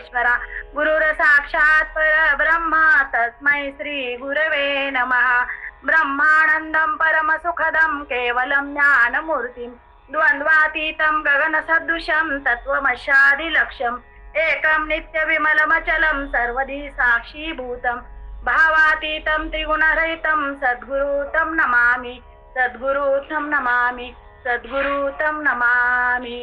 परमेश्वरा गुरुर साक्षात परब्रह्म तस्मै श्री गुरवे नमः। ब्रह्मानंदं परम सुखदं केवलं ज्ञानमूर्तिं द्वंद्वातीतं गगनसदृशं तत्त्वमस्यादिलक्ष्यम् एकं नित्यविमलमचलं सर्वधी साक्षीभूतं भावातीतं त्रिगुणरहितं सद्गुरु तं नमामि सद्गुरु तं नमामि सद्गुरु तं नमामि।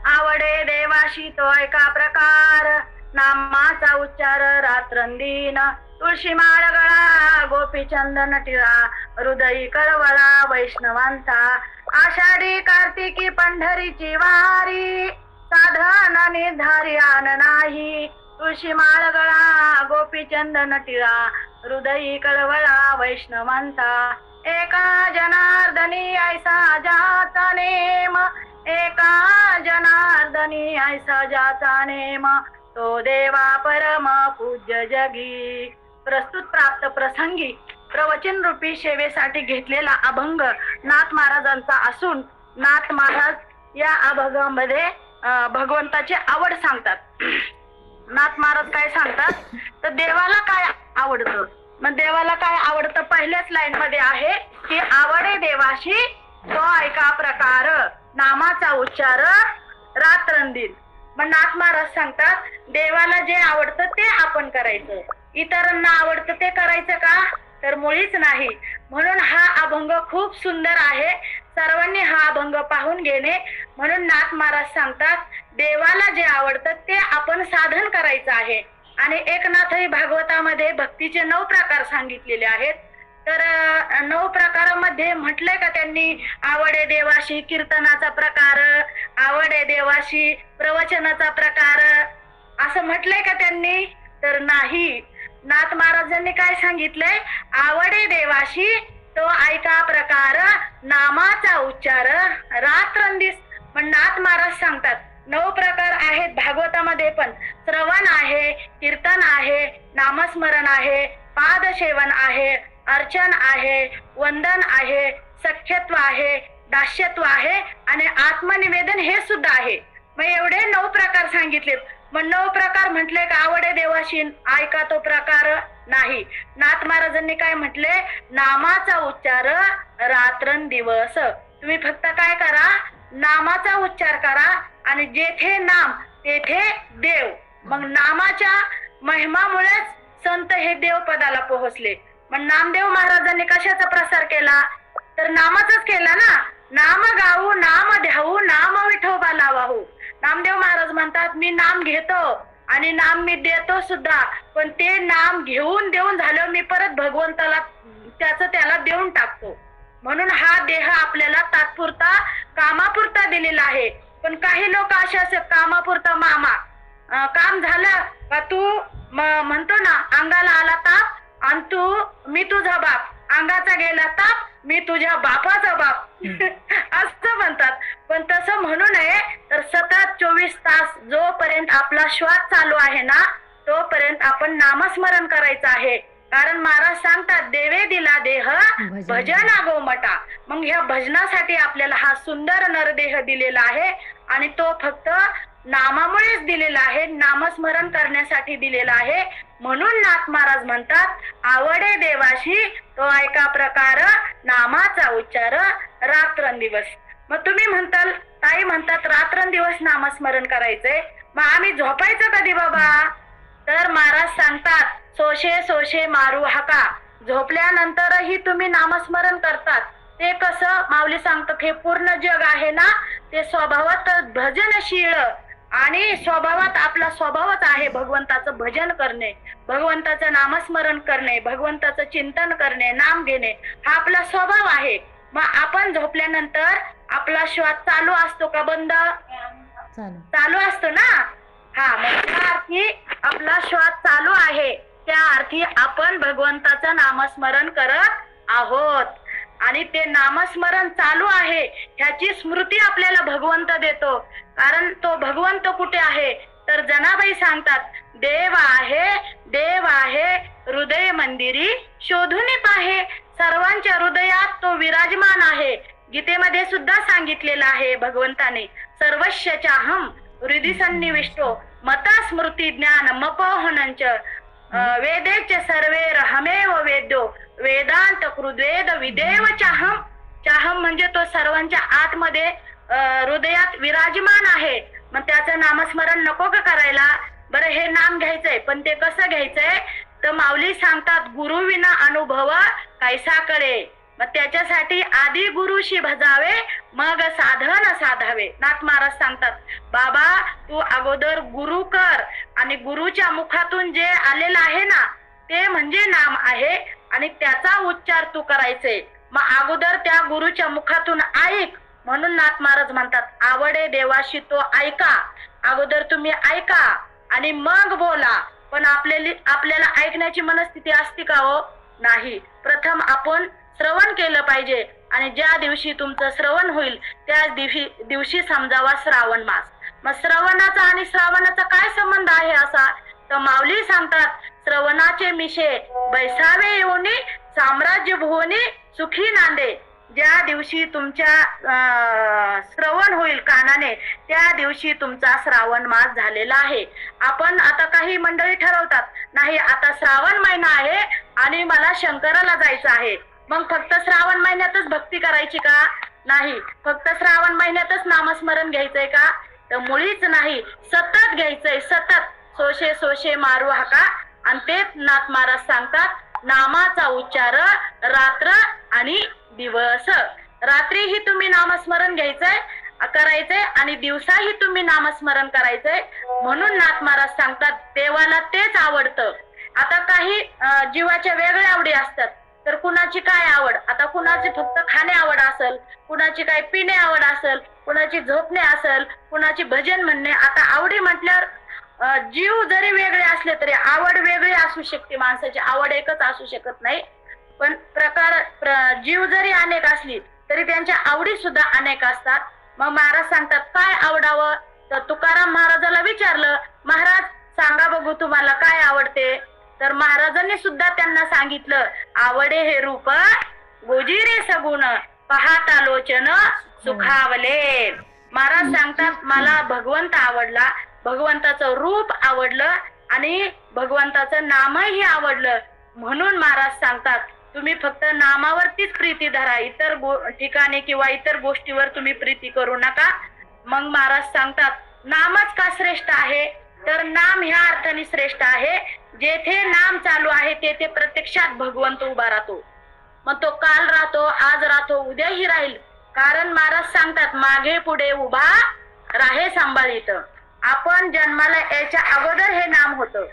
आवडे देवाशी तो एका प्रकार नामाचा उच्चार रात्रंदिन तुळशी माळ गळा गोपी चंदन टिळा हृदयी कळवळा वैष्णवांचा आषाढी कार्तिकी पंढरीची वारी साधन निर्धारी आन नाही तुळशी माळ गळा गोपी चंदन टिळा हृदयी कळवळा वैष्णवांचा एका जनार्दनी ऐसा जाचा नेम एका जनार्दनी ऐसा जाचा नेम तो देवा परम पूज्य जगी। प्रस्तुत प्राप्त प्रसंगी प्रवचन रूपी सेवेसाठी घेतलेला अभंग नाथ महाराजांचा असून नाथ महाराज या अभंगामध्ये भगवंताची आवड सांगतात। नाथ महाराज काय सांगतात तर देवाला काय आवडतं, मग देवाला काय आवडतं पहिल्याच लाईन मध्ये आहे की आवडे देवाशी तो ऐका प्रकार नामाचा उच्चार रात्रंदिन। मग नाथ महाराज सांगतात देवाला जे आवडतं ते आपण करायचं, इतरांना आवडतं ते करायचं का तर मुळीच नाही। म्हणून हा अभंग खूप सुंदर आहे, सर्वांनी हा अभंग पाहून घेणे। म्हणून नाथ महाराज सांगतात देवाला जे आवडतं ते आपण साधन करायचं आहे। आणि एकनाथी भागवतामध्ये भक्तीचे 9 प्रकार सांगितलेले आहेत। तर 9 प्रकारामध्ये म्हटलंय का त्यांनी आवडे देवाशी कीर्तनाचा प्रकार, आवडे देवाशी प्रवचनाचा प्रकार असं म्हटलंय का त्यांनी तर नाही। नाथ महाराजांनी काय सांगितलंय आवडे देवाशी तो ऐका प्रकार नामाचा उच्चार रात्रंदिस। पण नाथ महाराज सांगतात 9 प्रकार आहेत भागवतामध्ये, पण श्रवण आहे, कीर्तन आहे, नामस्मरण आहे, पादसेवन आहे, अर्चन आहे, वंदन आहे, सख्यत्व आहे, दास्यत्व आहे आणि आत्मनिवेदन हे सुद्धा आहे। मग एवढे 9 प्रकार सांगितलेत। मग 9 प्रकार म्हटले का आवडे देवाशी ऐका तो प्रकार नाही। नाथ महाराजांनी काय म्हटले नामाचा उच्चार रात्रंदिवस। तुम्ही फक्त काय करा नामाचा उच्चार करा आणि जेथे नाम तेथे देव। मग नामाच्या महिमामुळेच संत हे देव पदाला पोहोचले। मग नामदेव महाराजांनी कशाचा प्रसार केला तर नामाचाच केला ना। नाम गाऊ नाम ध्याऊ नाम विठोबा लावाहू। नामदेव महाराज म्हणतात मी नाम घेतो आणि नाम मी देतो सुद्धा, पण ते नाम घेऊन देऊन झालं मी परत भगवंताला त्याला देऊन टाकतो। म्हणून हा देह आपल्याला तात्पुरता कामापुरता दिलेला आहे। पण काही लोक असे असतात कामापुरता मामा, काम झालं का तू म्हणतो ना अंगाला आला ताप आणि तू मी तुझा बाप, अंगाचा गेला ताप मी तुझ्या बापाचा बाप असं म्हणतात। पण तसं म्हणू नये, तर सतत 24 तास जोपर्यंत आपला श्वास चालू आहे ना तोपर्यंत आपण नामस्मरण करायचं आहे। कारण महाराज सांगतात देवे दिला देह भजन गोमटा। मग ह्या भजनासाठी आपल्याला हा सुंदर नरदेह दिलेला आहे आणि तो फक्त नामामुळेच दिलेला आहे, नामस्मरण करण्यासाठी दिलेला आहे। म्हणून नाथ महाराज म्हणतात आवडे देवाशी तो ऐका प्रकार नामाचा उच्चार रात्रंदिवस। मग तुम्ही म्हणताल ताई म्हणतात रात्रंदिवस नामस्मरण करायचंय, मग आम्ही झोपायचं कधी बाबा तर महाराज सांगतात सोशे सोशे मारू हाका। झोपल्यानंतरही तुम्ही नामस्मरण करतात ते कसं माऊली सांगतात हे पूर्ण जग आहे ना ते स्वभावात भजनशील आणि स्वभावात आपला स्वभावच आहे भगवंताचं भजन करणे, भगवंताचं नामस्मरण करणे, भगवंताचं चिंतन करणे, नाम घेणे हा आपला स्वभाव आहे। मग आपण झोपल्यानंतर आपला श्वास चालू असतो का बंद चालू असतो ना। हा मग त्या अर्थी आपला श्वास चालू आहे, त्या अर्थी आपण भगवंताचं नामस्मरण करत आहोत आणि ते नामस्मरण चालू आहे ह्याची स्मृती आपल्याला भगवंत देतो। कारण तो भगवंत कुठे आहे तर जनाबाई सांगतात देव आहे हृदय मंदिरी शोधून पाहे। सर्वांच्या हृदयात तो विराजमान आहे। गीतेमध्ये सुद्धा सांगितलेलं आहे भगवंताने सर्वस्यचाहम हृदि सन्निविष्टो मता स्मृती ज्ञान मपोहनंच वेदेच सर्वे रहमेव वेद्यो वेदांत कृद्वेद विदेव चाहम. चाहम म्हणजे तो सर्वांच्या आतमध्ये हृदयात विराजमान आहे. मग त्याचं नामस्मरण नको का करायला? बरं, हे नाम घ्यायचंय, पण ते कसं घ्यायचंय? तर माऊली सांगतात गुरु विना अनुभव कैसा कळे. मग त्याच्यासाठी आधी गुरुशी भजावे मग साधन साधावे. नाथ महाराज सांगतात बाबा तू अगोदर गुरु कर आणि गुरुच्या मुखातून जे आलेलं आहे ना ते म्हणजे नाम आहे आणि त्याचा उच्चार तू करायचे. मग अगोदर त्या गुरुच्या मुखातून ऐक. म्हणून नाथ महाराज म्हणतात आवडे देवाशी तो ऐका. अगोदर तुम्ही ऐका आणि मग बोला. पण आपल्याला ऐकण्याची मनस्थिती असते का हो? नाही. प्रथम आपण श्रवण केलं पाहिजे आणि ज्या दिवशी तुमचं श्रवण होईल त्या दिवशी समजावा श्रावण मास. मग श्रवणाचा आणि श्रावणाचा काय संबंध आहे असा? तर माऊली सांगतात श्रवणाचे मिशे बैसावे येऊनी साम्राज्य भुवनी सुखी नांदे. ज्या दिवशी तुमच्या श्रवण होईल कानाने त्या दिवशी तुमचा श्रावण मास झालेला आहे. आपण आता काही मंडळी ठरवतात नाही आता श्रावण महिना आहे आणि मला शंकराला जायचं आहे, मग फक्त श्रावण महिन्यातच भक्ती करायची का? नाही. फक्त श्रावण महिन्यातच नामस्मरण घ्यायचंय का? तर मुळीच नाही. सतत घ्यायचंय, सतत. सोशे सोशे मारू हाका. आणि ते नाथ महाराज सांगतात नामाचा उच्चार रात्र आणि दिवस. रात्रीही तुम्ही नामस्मरण घ्यायचंय करायचंय आणि दिवसाही तुम्ही नामस्मरण करायचंय. म्हणून नाथ महाराज सांगतात देवाला तेच आवडतं. आता काही जीवाच्या वेगळ्या आवडी असतात. तर कुणाची काय आवड? आता कुणाची फक्त खाणे आवड असेल, कुणाची काय पिणे आवड असेल, कुणाची झोपणे असेल, कुणाची भजन म्हणणे. आता आवडी म्हटल्यावर जीव जरी वेगळे असले तरी आवड वेगळी असू शकते. माणसाची आवड एकच असू शकत नाही. पण जीव जरी अनेक असली तरी त्यांच्या आवडी सुद्धा अनेक असतात. मग महाराज सांगतात काय आवडावं? तर तुकाराम महाराजाला विचारलं महाराज सांगा बघू तुम्हाला काय आवडते? तर महाराजांनी सुद्धा त्यांना सांगितलं आवडे हे रूप गोजिरे सगुण पाहता लोचन सुखावले. महाराज सांगतात मला भगवंत आवडला, भगवंताचं रूप आवडलं आणि भगवंताचं नामही आवडलं. म्हणून महाराज सांगतात तुम्ही फक्त नामावरतीच प्रीती धरा, इतर ठिकाणी किंवा इतर गोष्टीवर तुम्ही प्रीती करू नका. मग महाराज सांगतात नामच का श्रेष्ठ आहे? तर नाम ह्या अर्थाने श्रेष्ठ आहे जेथे नाम चालू आहे तेथे प्रत्यक्षात भगवंत उभा राहतो. मग तो काल राहतो, आज राहतो, उद्याही राहील. कारण महाराज सांगतात मागे पुढे उभा राहे सांभाळीत. आपण जन्माला यायच्या अगोदर हे नाम होतं,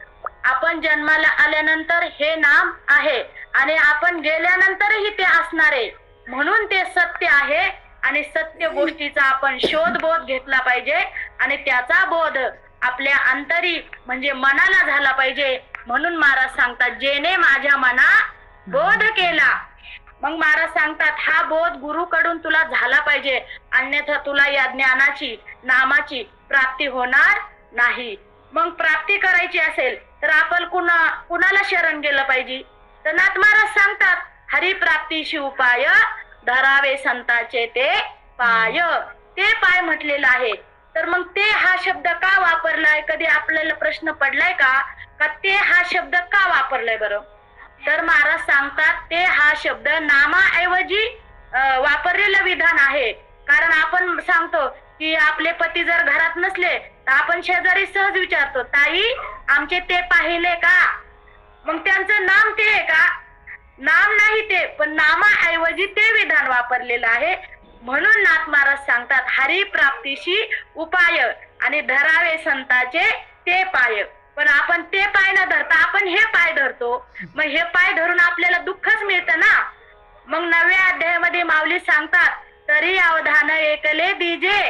आपण जन्माला आल्यानंतर हे नाम आहे आणि आपण गेल्यानंतरही ते असणार आहे. म्हणून ते सत्य आहे आणि सत्य गोष्टीचा आपण शोधबोध घेतला पाहिजे आणि त्याचा बोध आपल्या अंतरी म्हणजे मनाला झाला पाहिजे. म्हणून महाराज सांगतात जेने माझ्या मना बोध केला. मग महाराज सांगतात हा बोध गुरुकडून तुला झाला पाहिजे, अन्यथा तुला या ज्ञानाची नामाची प्राप्ती होणार नाही. मग प्राप्ती करायची असेल तर आपण कुणाला शरण गेलं पाहिजे? तर नाथ महाराज सांगतात हरिप्राप्तीशी उपाय धरावे संताचे ते पाय. ते पाय म्हटलेलं आहे. तर मग ते हा शब्द का वापरलाय? कधी आपल्याला प्रश्न पडलाय का ते हा शब्द का वापरलाय बरं? तर महाराज सांगतात ते हा शब्द नामाऐवजी वापरलेलं विधान आहे. कारण आपण सांगतो की आपले पती जर घरात नसले तर आपण शेजारी सहज विचारतो ताई आमचे ते पाहिले का? मग त्यांचं नाम ते आहे का? नाम नाही ते, पण नामाऐवजी ते विधान वापरलेलं आहे. म्हणून नाथ महाराज सांगतात हरी प्राप्तीशी उपाय आणि धरावे संताचे ते पाय. पण आपण ते पाय न धरता आपण हे पाय धरतो. मग हे पाय धरून आपल्याला दुःखच मिळतं ना. मग 9व्या अध्यायामध्ये माऊली सांगतात तरी अवधान एकले दीजे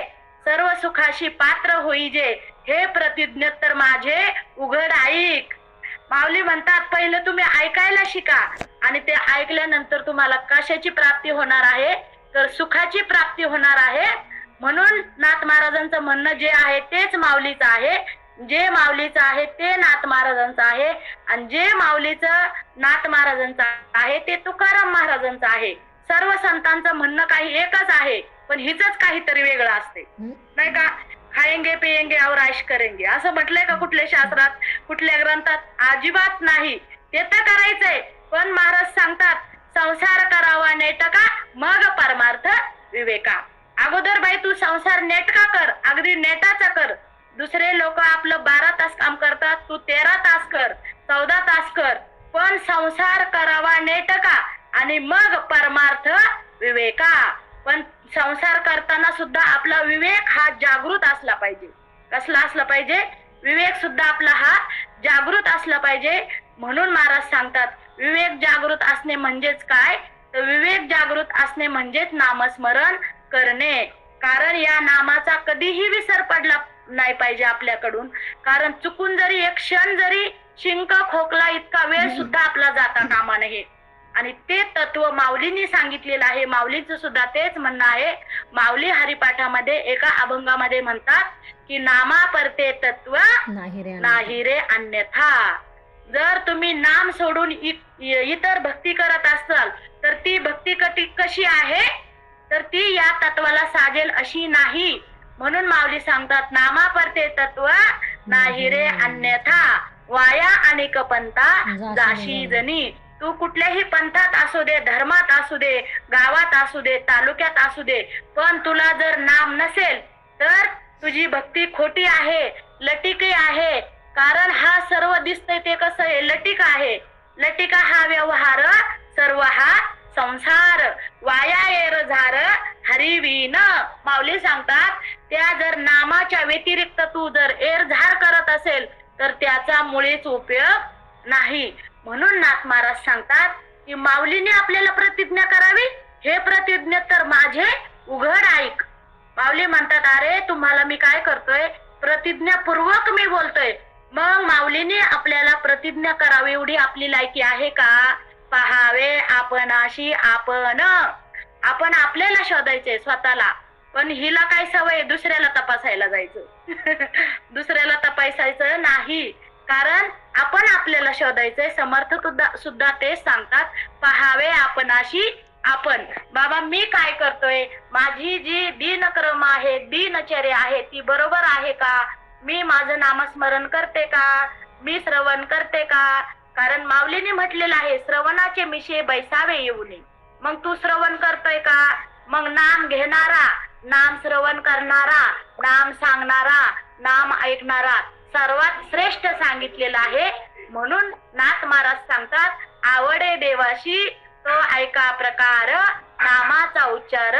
सर्व सुखाशी पात्र होईजे हे प्रतिज्ञोत्तर माझे उघड ऐक. माऊली म्हणतात पहिलं तुम्ही ऐकायला शिका आणि ते ऐकल्यानंतर तुम्हाला कशाची प्राप्ती होणार आहे? तर सुखाची प्राप्ती होणार आहे. म्हणून नाथ महाराजांचं म्हणणं जे आहे तेच माऊलीचं आहे, जे माऊलीचं आहे ते नाथ महाराजांचं आहे आणि जे माऊलीचं नाथ महाराजांचं आहे ते तुकाराम महाराजांचं आहे. सर्व संतांचं म्हणणं काही एकच आहे पण हिचंच काहीतरी वेगळं असते नाही का? खाएंगे पिएंगे और ऐश करेंगे असं म्हटलंय का कुठल्या शास्त्रात, कुठल्या ग्रंथात? अजिबात नाही. ते तर करायचंय, पण महाराज सांगतात संसार करावा नेटका मग परमार्थ विवेका. अगोदर बाई तू संसार नेटका कर, अगदी नेटाचा कर. दुसरे लोक आपलं 12 तास काम करतात, तू 13 तास कर, 14 तास कर, पण संसार करावा नेटका आणि मग परमार्थ विवेका. पण संसार करताना सुद्धा आपला विवेक हा जागृत असला पाहिजे. कसला असला पाहिजे? विवेक सुद्धा आपला हा जागृत असला पाहिजे. म्हणून महाराज सांगतात विवेक जागृत असणे म्हणजेच काय? तर विवेक जागृत असणे म्हणजेच नामस्मरण करणे. कारण या नामाचा कधीही विसर पडला नाही पाहिजे आपल्याकडून. कारण चुकून जरी एक क्षण जरी शिंक खोकला इतका वेळ सुद्धा आपला जाता कामा नये. आणि ते तत्व माऊलींनी सांगितलेलं आहे. माऊलींचं सुद्धा तेच म्हणणं आहे. माऊली हरिपाठामध्ये एका अभंगामध्ये म्हणतात की नामा परते तत्व नाही रे अन्यथा. जर तुम्ही नाम सोडून इतर भक्ती करत असाल तर ती भक्ती कशी आहे? तर ती या तत्वाला साजेल अशी नाही. म्हणून माऊली सांगतात नामा परते तत्व नाही रे अन्यथा वाया अनेक पंथा जाशी जनी. तू कुठल्याही पंथात असू दे, धर्मात असू दे, गावात असू दे, तालुक्यात असू दे, पण तुला जर नाम नसेल तर तुझी भक्ती खोटी आहे, लटिकी आहे. कारण हा सर्व दिसतंय ते कसं आहे? लटिक आहे. लटिका हा व्यवहार, सर्व हा संसार. वाया येर झार हरिवीन. माऊली सांगतात त्या जर नामाच्या व्यतिरिक्त तू जर एरझार करत असेल तर त्याचा मुळीच उपयोग नाही. म्हणून नाथ महाराज सांगतात की माऊलीने आपल्याला प्रतिज्ञा करावी. हे प्रतिज्ञा तर माझे उघड ऐक. माऊली म्हणतात अरे तुम्हाला मी काय करतोय? प्रतिज्ञापूर्वक मी बोलतोय. मग माऊलीने आपल्याला प्रतिज्ञा करावी एवढी आपली लायकी आहे का? पहावे आपणाशी आपण. आपण आपल्याला शोधायचंय स्वतःला. पण हिला काय सवय? दुसऱ्याला तपासायला जायचं. दुसऱ्याला तपासायचं नाही. कारण आपण आपल्याला शोधायचंय. समर्थ सुद्धा तेच सांगतात पहावे आपणाशी आपण. बाबा मी काय करतोय? माझी जी दिनक्रम आहे, दिनचर्या आहे ती बरोबर आहे का? मी माझं नामस्मरण करते का? मी श्रवण करते का? कारण माऊलीने म्हटलेलं आहे श्रवणाचे मिशे बैसावे येऊ नये. मग तू श्रवण करतोय का? मग नाम घेणारा, नाम श्रवण करणारा, नाम सांगणारा, नाम ऐकणारा सर्वात श्रेष्ठ सांगितलेलं आहे. म्हणून नाथ महाराज सांगतात आवडे देवाशी तो ऐका प्रकार नामाचा उच्चार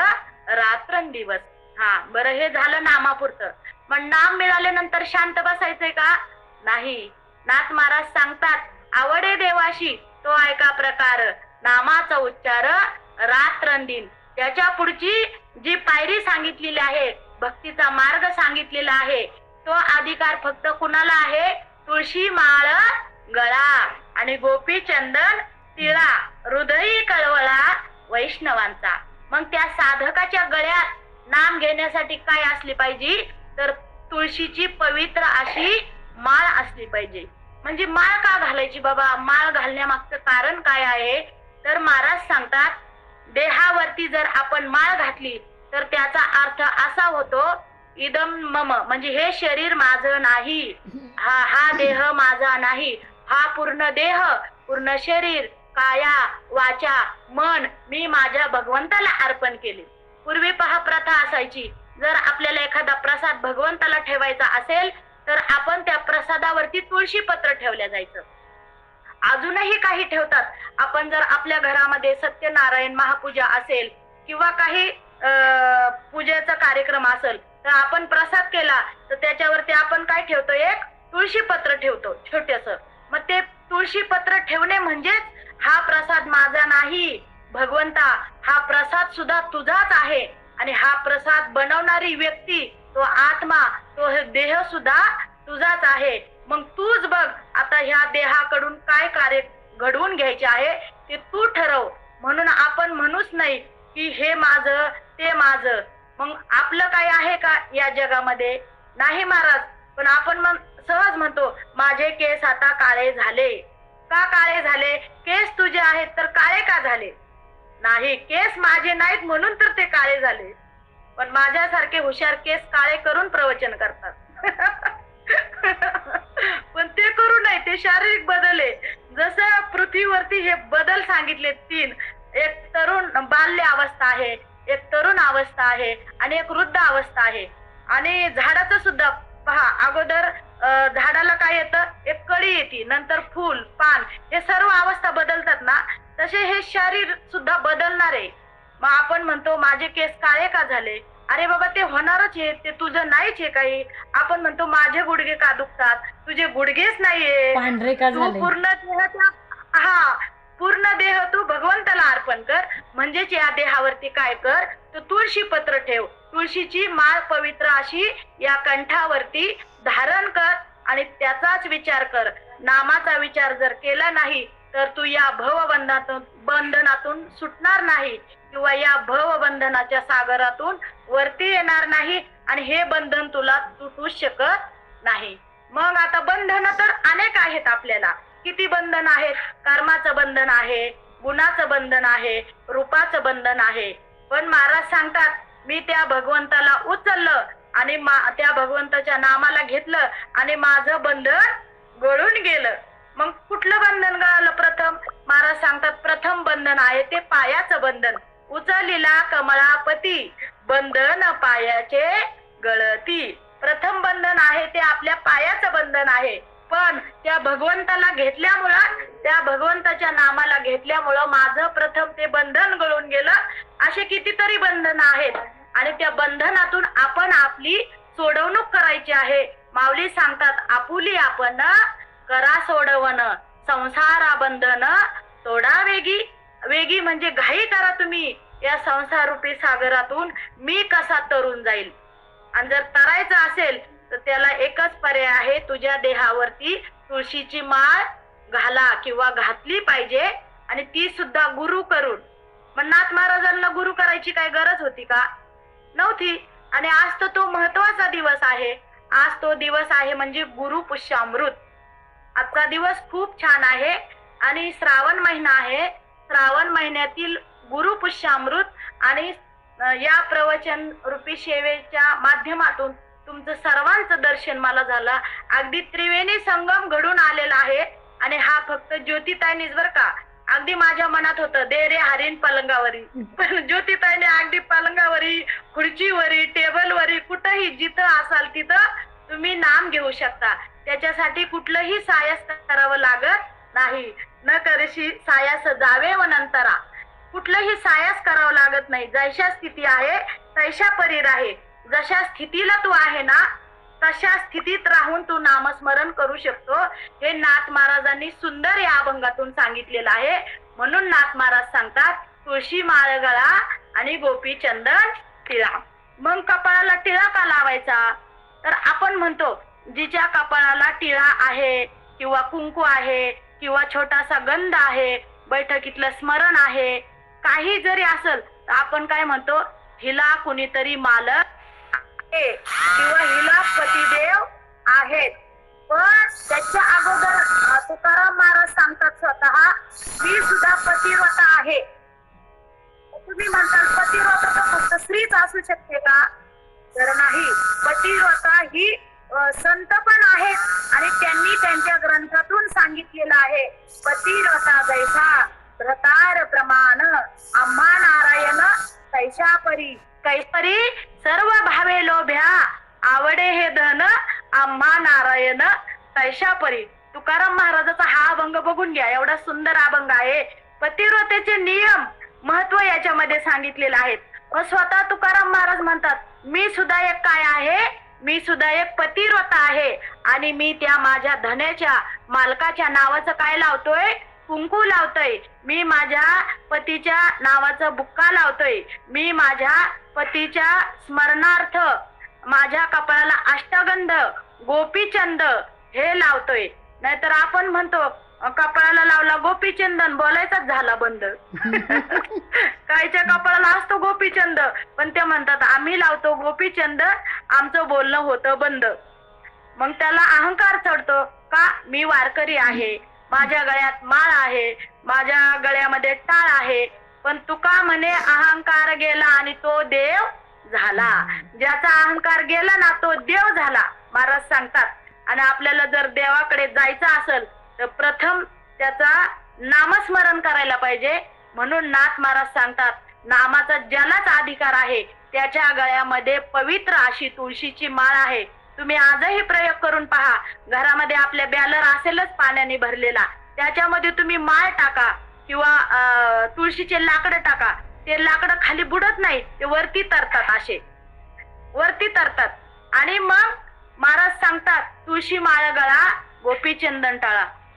रात्रंदिवस. हा बरं हे झालं नामापुरतं. पण नाम मिळाल्यानंतर शांत बसायचंय का? नाही. नाथ महाराज सांगतात आवडे देवाशी तो ऐका प्रकार नामाचा उच्चार रात्रंदिन. त्याच्या पुढची जी पायरी सांगितलेली आहे, भक्तीचा मार्ग सांगितलेला आहे, तो अधिकार फक्त कुणाला आहे? तुळशी माळ गळा आणि गोपी चंदन तिळा, हृदयी कळवळा वैष्णवांचा. मग त्या साधकाच्या गळ्यात नाम घेण्यासाठी काय असली पाहिजे? तर तुळशीची पवित्र अशी माळ असली पाहिजे. म्हणजे माळ का घालायची बाबा? माळ घालण्यामागचं कारण काय आहे? तर महाराज सांगतात देहावरती जर आपण माळ घातली तर त्याचा अर्थ असा होतो इदम मम, म्हणजे हे शरीर माझं नाही, हा देह माझा नाही, हा पूर्ण देह, पूर्ण शरीर, काया वाचा मन मी माझ्या भगवंताला अर्पण केले. पूर्वी पहा प्रथा असायची, जर आपल्याला एखादा प्रसाद भगवंताला ठेवायचा असेल तर आपण त्या प्रसादावरती तुळशी पत्र ठेवल्या जायचं. अजूनही काही ठेवतात. आपण जर आपल्या घरामध्ये सत्यनारायण महापूजा असेल किंवा काही पूजेचा कार्यक्रम असेल तर आपण प्रसाद केला तर त्याच्यावरती आपण काय ठेवतो? एक तुळशी पत्र ठेवतो छोटस. मग ते तुळशी पत्र ठेवणे म्हणजेच हा प्रसाद माझा नाही भगवंता, हा प्रसाद सुद्धा तुझाच आहे. आणि हा प्रसाद बनवणारी व्यक्ती, तो आत्मा, तो देह सुद्धा तुझाच आहे. मग तूच बघ आता ह्या देहाकडून काय कार्य घडवून घ्यायचे आहे ते तू ठरव. म्हणून आपण म्हणूच नाही की हे माझं ते माझं. मग आपलं काय आहे का या जगामध्ये? नाही महाराज. पण आपण मग सहज म्हणतो माझे केस आता काळे झाले. का काळे झाले? केस तुझे आहेत तर काळे का झाले? नाही, केस माझे नाहीत म्हणून तर ते काळे झाले. पण माझ्यासारखे हुशार केस काळे करून प्रवचन करतात. पण ते करू नये, ते शारीरिक बदल आहे. जसं पृथ्वीवरती हे बदल सांगितले 3, एक तरुण बाल्य अवस्था आहे, एक तरुण अवस्था आहे आणि एक वृद्ध अवस्था आहे. आणि झाडाचं सुद्धा पहा, अगोदर झाडाला काय येतं, एक कळी येते, नंतर फूल, पान, हे सर्व अवस्था बदलतात ना, तसे हे शरीर सुद्धा बदलणार आहे. मग आपण म्हणतो माझे केस काळे का झाले, अरे बाबा ते होणारच आहे, ते तुझं नाहीच आहे काही. आपण म्हणतो माझे गुडघे का दुखतात, तुझे गुडघेच नाहीये, पांढरे का तू झाले. पूर्ण देह तू भगवंताला अर्पण कर. म्हणजेच या देहावरती काय कर, तू तुळशी पत्र ठेव, तुळशीची माळ पवित्र अशी या कंठावरती धारण कर आणि त्याचाच विचार कर. नामाचा विचार जर केला नाही तर तू या बंधनातून सुटणार नाही किंवा या भवबंधनाच्या सागरातून वरती येणार नाही आणि हे बंधन तुला तुटू शकत नाही. मग आता बंधन तर अनेक आहेत आपल्याला. किती बंधन आहेत, कर्माचं बंधन आहे, गुणाचं बंधन आहे, रूपाचं बंधन आहे. पण महाराज सांगतात मी त्या भगवंताला उचललं आणि त्या भगवंताच्या नामाला घेतलं आणि माझं बंधन गळून गेलं. मग कुठलं बंधन गळालं प्रथम, महाराज सांगतात प्रथम बंधन आहे ते पायाचं बंधन. उचलिला कमळापती बंधन पायाचे गळती. प्रथम बंधन आहे ते आपल्या पायाचं बंधन आहे. पण त्या भगवंताला घेतल्यामुळं, त्या भगवंताच्या नामाला घेतल्यामुळं माझं प्रथम ते बंधन गळून गेलं. असे कितीतरी बंधन आहेत आणि त्या बंधनातून आपण आपली सोडवणूक करायची आहे. माऊली सांगतात आपुली आपण करा सोडवण, संसारा बंधन तोडा वेगी. वेगी म्हणजे घाई करा तुम्ही या संसार रूपी सागरातून मी कसा तरून जाईल. आणि जर तरायचं असेल तर त्याला एकच पर्याय आहे, तुझ्या देहावरती तुळशीची माळ घाला किंवा घातली पाहिजे आणि ती सुद्धा गुरु करून. मग नाथ महाराजांना गुरु करायची काय गरज होती का, नव्हती. आणि आज तो महत्वाचा दिवस आहे. आज तो दिवस आहे म्हणजे गुरु पुष्यामृत. आजचा दिवस खूप छान आहे आणि श्रावण महिना आहे. श्रावण महिन्यातील गुरु पुष्यामृत आणि या प्रवचन रूपी सेवेच्या माध्यमातून तुमचं सर्वांचं दर्शन मला झालं. अगदी त्रिवेणी संगम घडून आलेला आहे आणि हा फक्त ज्योतिताईनीच बर का. अगदी माझ्या मनात होतं दे रे हरीण पलंगावरी, पण ज्योतिताईने अगदी पलंगावरी, खुर्चीवरी, टेबलवरी, कुठंही जिथं असाल तिथं तुम्ही नाम घेऊ शकता. त्याच्यासाठी कुठलंही सायास करावं लागत नाही. न करशी सायास जावे व नंतरा, कुठलंही सायास करावं लागत नाही. जशा स्थिती आहे तैशा परी राहे. जशा स्थितीला तू आहे ना तशा स्थितीत राहून तू नामस्मरण करू शकतो. हे नाथ महाराजांनी सुंदर या अभंगातून सांगितलेलं आहे. म्हणून नाथ महाराज सांगतात तुळशी माळ गळा आणि गोपी चंदन टिळा. मग कपाळाला टिळा का लावायचा, तर आपण म्हणतो जिच्या कपाळाला टिळा आहे किंवा कुंकू आहे किंवा छोटासा गंध आहे, बैठकीतलं स्मरण आहे, काही जरी असेल तर आपण काय म्हणतो, हिला कुणीतरी मालक आहे किंवा हिला पतिदेव आहेत. पण त्याच्या अगोदर तुकाराम महाराज सांगतात स्वतः मी सुद्धा पतिव्रता आहे. तुम्ही म्हणताल पतिव्रता तर फक्त स्त्रीच असू शकते का, तर नाही. पतिव्रता ही संत पण आहेत आणि त्यांनी त्यांच्या ग्रंथातून सांगितलेलं आहे. पतिव्रता जैसा व्रतार प्रमाण आम्हा नारायण तैशा परी. कैपरी सर्व भावे लोभ्या आवडे हे धन आम्हा नारायण तैशा परी. तुकाराम महाराजाचा हा अभंग बघून घ्या, एवढा सुंदर अभंग आहे. पतिव्रतेचे नियम महत्व याच्यामध्ये सांगितलेले आहेत. व स्वतः तुकाराम महाराज म्हणतात मी सुद्धा एक काय आहे, मी सुद्धा एक पतिव्रता आहे आणि मी त्या माझ्या धनाच्या मालकाच्या नावाचं काय लावतोय, कुंकू लावतोय. मी माझ्या पतीच्या नावाचा बुक्का लावतोय. मी माझ्या पतीच्या स्मरणार्थ माझ्या कपाळाला अष्टगंध गोपीचंद हे लावतोय. नाहीतर आपण म्हणतो कपाळाला लावला गोपीचंदन, बोलायचाच झाला बंद. कायच्या कपाळाला असतो गोपीचंद, पण ते म्हणतात आम्ही लावतो गोपीचंद, आमचं बोलणं होतं बंद. मग त्याला अहंकार चढतो का, मी वारकरी आहे, माझ्या गळ्यात माळ आहे, माझ्या गळ्यामध्ये टाळ आहे. पण तुका म्हणे अहंकार गेला आणि तो देव झाला. ज्याचा अहंकार गेला ना तो देव झाला महाराज सांगतात. आणि आपल्याला जर देवाकडे जायचं असेल तर प्रथम त्याचा नामस्मरण करायला पाहिजे. म्हणून नाथ महाराज सांगतात नामाचा ज्यालाच अधिकार आहे त्याच्या गळ्यामध्ये पवित्र अशी तुळशीची माळ आहे. तुम्ही आजही प्रयोग करून पहा. घरामध्ये आपल्या बॅलर असेलच पाण्याने भरलेला, त्याच्यामध्ये तुम्ही माळ टाका किंवा तुळशीचे लाकडं टाका. ते लाकडं खाली बुडत नाही, ते वरती तरतात, असे वरती तरतात. आणि मग महाराज सांगतात तुळशी माळ गळा गोपी चंदन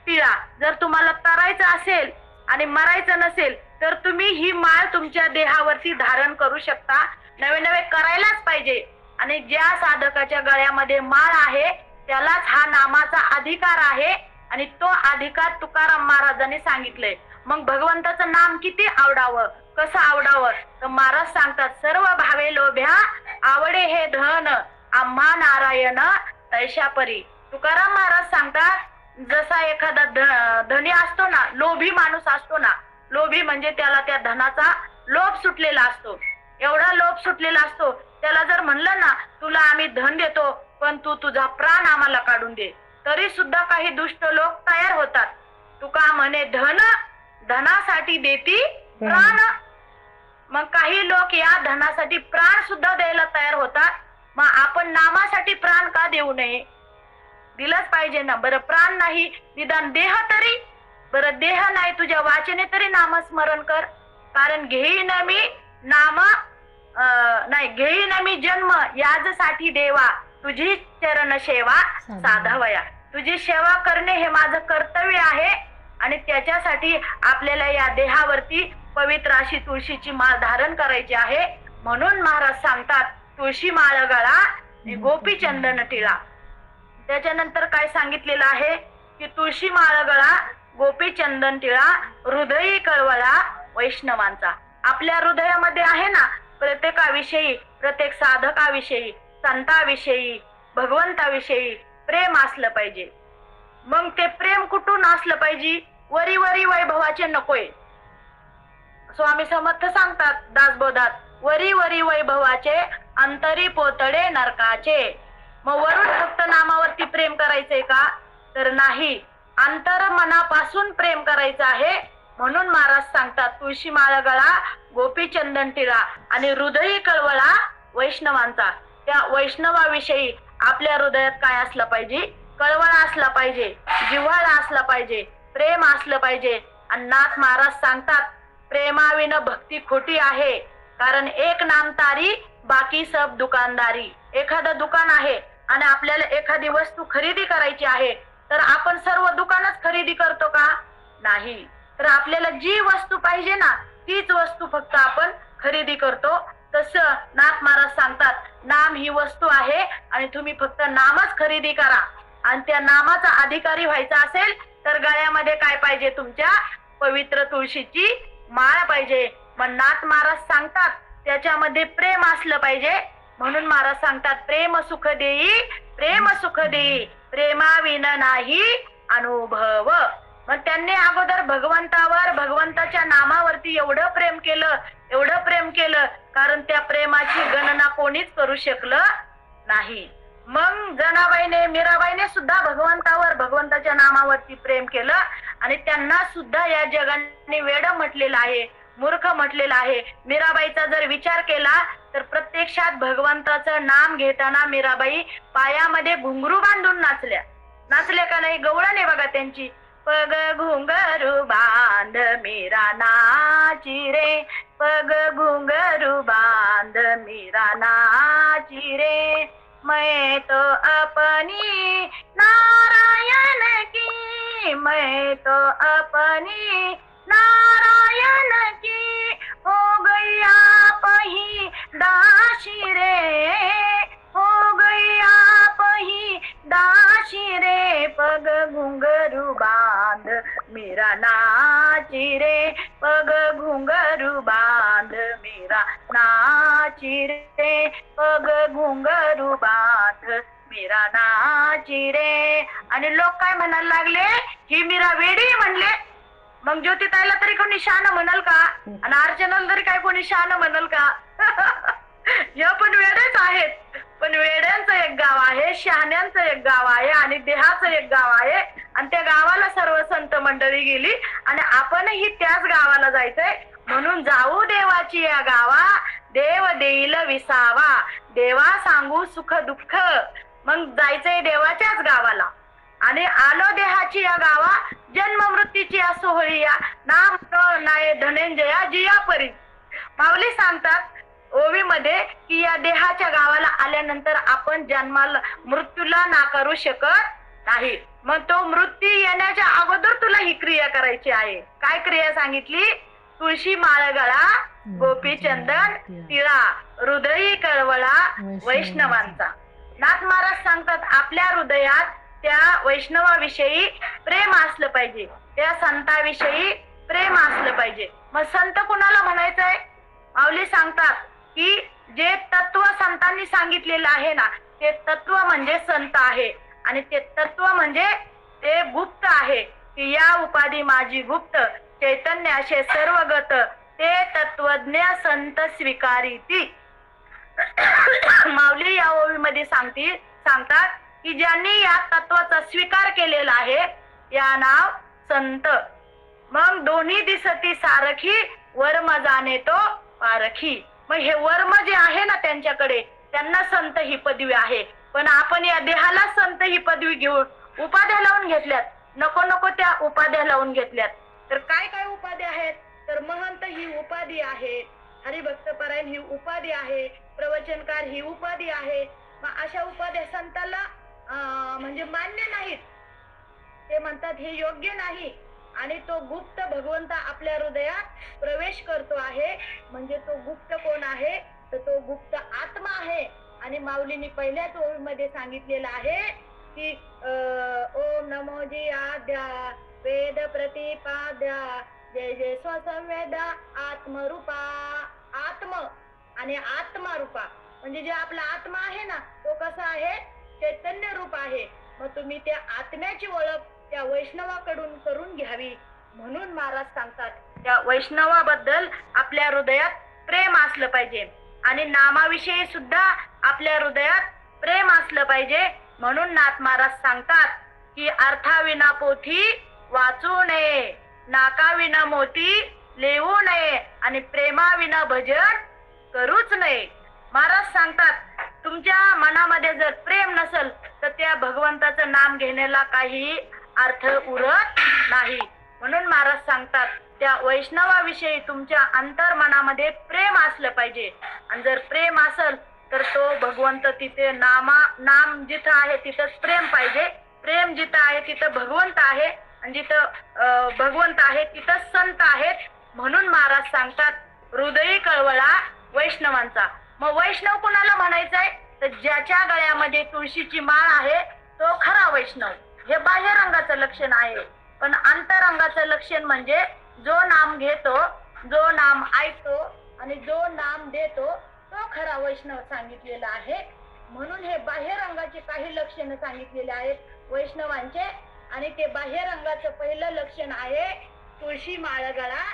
टिळा. जर तुम्हाला तरायचं असेल आणि मरायचं नसेल तर तुम्ही ही माळ तुमच्या देहावरती धारण करू शकता. नवे नवे करायलाच पाहिजे. आणि ज्या साधकाच्या गळ्यामध्ये माळ आहे त्यालाच हा नामाचा अधिकार आहे. आणि तो अधिकार तुकाराम महाराजांनी सांगितलंय. मग भगवंताचं नाम किती आवडावं, कसं आवडावं, तर महाराज सांगतात सर्व भावे लोभ्या आवडे हे धन आम्हा नारायण तैशा परी. तुकाराम महाराज सांगतात जसा एखादा धनी असतो ना, लोभी माणूस असतो ना, लोभी म्हणजे त्याला त्या धनाचा लोभ सुटलेला असतो, एवढा लोभ सुटलेला असतो. त्याला जर म्हणलं ना तुला आम्ही धन देतो पण तू तुझा प्राण आम्हाला काढून दे, तरी सुद्धा काही दुष्ट लोक तयार होतात. तुका म्हणे धनासाठी देती प्राण. मग काही लोक या धनासाठी प्राण सुद्धा द्यायला तयार होतात. मग आपण नामासाठी प्राण का देऊ नये? दिलंच पाहिजे ना. बरं प्राण नाही निदान देह तरी, बरं देह नाही तुझ्या वाचने तरी नामस्मरण कर. कारण घेईन मी नाम नाही घेईन मी जन्म याजसाठी देवा तुझी चरण सेवा साधावया. तुझी सेवा करणे हे माझं कर्तव्य आहे. आणि त्याच्यासाठी आपल्याला या देहावरती पवित्र अशी तुळशीची माळ धारण करायची आहे. म्हणून महाराज सांगतात तुळशी माळ गळा गोपी चंदन टिळा. त्याच्यानंतर काय सांगितलेलं आहे की तुळशी माळ गळा गोपी चंदन टिळा हृदयी कळवळा वैष्णवांचा. आपल्या हृदयामध्ये आहे ना प्रत्येकाविषयी, प्रत्येक साधकाविषयी, संताविषयी, भगवंताविषयी प्रेम असलं पाहिजे. मग ते प्रेम कुठून असलं पाहिजे? वरी वरी वैभवाचे नकोय. स्वामी समर्थ सांगतात दासबोधात वरी वरी वैभवाचे अंतरी पोतडे नरकाचे. मग वरून फक्त नामावरती प्रेम करायचंय का? तर नाही, अंतर मनापासून प्रेम करायचं आहे. म्हणून महाराज सांगतात तुळशी माळ गळा गोपी चंदन टिळा आणि हृदयी कळवळा वैष्णवांचा. त्या वैष्णवाविषयी आपल्या हृदयात काय असलं पाहिजे? कळवळा असला पाहिजे, जिव्हाळा असला पाहिजे, प्रेम असलं पाहिजे. आणि नाथ महाराज सांगतात प्रेमाविन भक्ती खोटी आहे. कारण एक नामतारी बाकी सब दुकानदारी. एखादं दुकान आहे आणि आपल्याला एखादी वस्तू खरेदी करायची आहे तर आपण सर्व दुकानच खरेदी करतो का? नाही. तर आपल्याला जी वस्तू पाहिजे ना तीच वस्तू फक्त आपण खरेदी करतो. तसं नाथ महाराज सांगतात नाम ही वस्तू आहे आणि तुम्ही फक्त नामच खरेदी करा. आणि त्या नामाचा अधिकारी व्हायचा असेल तर गळ्यामध्ये काय पाहिजे? तुमच्या पवित्र तुळशीची माळ पाहिजे. मग नाथ महाराज सांगतात त्याच्यामध्ये प्रेम असलं पाहिजे. म्हणून महाराज सांगतात प्रेम सुख देई, प्रेम सुख देई, प्रेमाविन नाही अनुभव. मग त्यांनी अगोदर भगवंतावर, भगवंताच्या नामावरती एवढं प्रेम केलं, एवढं प्रेम केलं, कारण त्या प्रेमाची गणना कोणीच करू शकलं नाही. मग जनाबाईने, मीराबाईने सुद्धा भगवंतावर, भगवंताच्या नामावरती प्रेम केलं आणि त्यांना सुद्धा या जगाने वेड म्हटलेलं आहे, मूर्ख म्हटलेलं आहे. मीराबाईचा जर विचार केला तर प्रत्यक्षात भगवंताचं नाम घेताना मीराबाई पायामध्ये घुंगरू बांधून नाचल्या का नाही? गवळण आहे बघा त्यांची. पग घुंगरू बांध मीरा नाची रे, पग घुंगरू बांध मीरा नाची रे, मैं तो अपनी नारायण की, मैं तो अपनी नारायण की हो गई आप ही दासी रे, हो गई आप ही दासी रे, पग घुंगरू बांध मेरा नाची रे, पग घुंगरू बांध मेरा नाची रे, पग घुंगरू बांध मीरा नाची रे. आणि लोक काय म्हणायला लागले? ही मीरा वेडी म्हणले. मग ज्योतिताईला तरी कोणी शान म्हणाल का? आणि अर्चनाला तरी काय कोणी शान म्हणाल का? या पण वेडेच आहेत, पण वेड्यांचं एक गाव आहे, शहाण्यांचं एक गाव आहे आणि देहाचं एक गाव आहे आणि त्या गावाला सर्व संत मंडळी गेली आणि आपणही त्याच गावाला जायचंय. म्हणून जाऊ देवाची या गावा, देव देईल विसावा, देवा सांगू सुख दुःख. मग जायचंय देवाच्याच गावाला आणि आलो देहाची या गावा, जन्म मृत्यूची या सोहळी या, नाम नाय धनंजया जिया परी. माऊली सांगतात ओवीमध्ये की या देहाच्या गावाला आल्यानंतर आपण जन्माला मृत्यूला नाकारू शकत नाही. मग तो मृत्यू येण्याच्या अगोदर तुला ही क्रिया करायची आहे. काय क्रिया सांगितली? तुळशी माळ गळा, गोपी चंदन तिळा, हृदयी कळवळा वैष्णवांचा. नाथ महाराज सांगतात आपल्या हृदयात त्या वैष्णवाविषयी प्रेम असलं पाहिजे, त्या संताविषयी प्रेम असलं पाहिजे. मग संत कुणाला म्हणायचंय? माऊली सांगतात की जे तत्व संतांनी सांगितलेलं आहे ना, ते तत्व म्हणजे संत आहे आणि ते तत्व म्हणजे ते गुप्त आहे. की या उपाधी माझी गुप्त, चैतन्याशे सर्वगत, ते तत्वज्ञ संत स्वीकारिती. माऊली या ओवीमध्ये सांगतात की ज्यांनी या तत्वाचा स्वीकार केलेला आहे या नाव संत. मग दोन्ही दिसती सारखी, वर्म जाणे तो पारखी. मग हे वर्म जे आहे ना त्यांच्याकडे, त्यांना संत ही पदवी आहे. पण आपण या देहाला संत ही पदवी घेऊन उपाध्या लावून घेतल्यात, नको नको त्या उपाध्या लावून घेतल्यात. तर काय काय उपाध्या आहेत? तर महंत ही उपाधी आहे, हरिभक्त परायण ही उपाधी आहे, प्रवचनकार ही उपाधी आहे. मग अशा उपाध्या संताला म्हणजे मान्य नाहीत. ते म्हणतात हे योग्य नाही आणि तो गुप्त भगवंत आपल्या हृदयात प्रवेश करतो आहे. म्हणजे तो गुप्त कोण आहे? तर तो गुप्त आत्मा आहे. आणि माऊलींनी पहिल्याच ओवीमध्ये सांगितलेलं आहे की ओम नमो जी आद्या वेद प्रतिपाद्या जय जय स्वसंवेदा आत्मरूपा. आत्म आणि आत्मारूपा म्हणजे जे आपला आत्मा आहे ना, तो कसा आहे? चैतन्य रूप आहे. मग तुम्ही त्या आत्म्याची ओळख त्या वैष्णवाकडून करून घ्यावी. म्हणून महाराज सांगतात त्या वैष्णवाबद्दल आपल्या हृदयात प्रेम असलं पाहिजे आणि नामाविषयी सुद्धा आपल्या हृदयात प्रेम असलं पाहिजे. म्हणून नाथ महाराज सांगतात की अर्थाविना पोथी वाचू नये, नाकाविना मोती लिहू नये आणि प्रेमाविना भजन करूच नये. महाराज सांगतात तुमच्या मनामध्ये जर प्रेम नसेल तर त्या भगवंताचं नाम घेण्याला काही अर्थ उरत नाही. म्हणून महाराज सांगतात त्या वैष्णवाविषयी तुमच्या अंतर्मनामध्ये प्रेम असलं पाहिजे. आणि जर प्रेम असेल तर तो भगवंत तिथे नाम जिथं आहे तिथं प्रेम पाहिजे. प्रेम जिथं आहे तिथं भगवंत आहे आणि जिथं भगवंत आहे तिथं संत आहेत. म्हणून महाराज सांगतात हृदयी कळवळा वैष्णवांचा. मग वैष्णव कुणाला म्हणायचंय? तर ज्याच्या गळ्यामध्ये तुळशीची माळ आहे तो खरा वैष्णव. हे बाह्य रंगाचं लक्षण आहे. पण अंतरंगाचं लक्षण म्हणजे जो नाम घेतो, जो नाम ऐकतो आणि जो नाम देतो तो खरा वैष्णव सांगितलेला आहे. म्हणून हे बाह्य रंगाचे काही लक्षण सांगितलेले आहेत वैष्णवांचे. आणि ते बाह्य रंगाचं पहिलं लक्षण आहे तुळशी माळ गळा,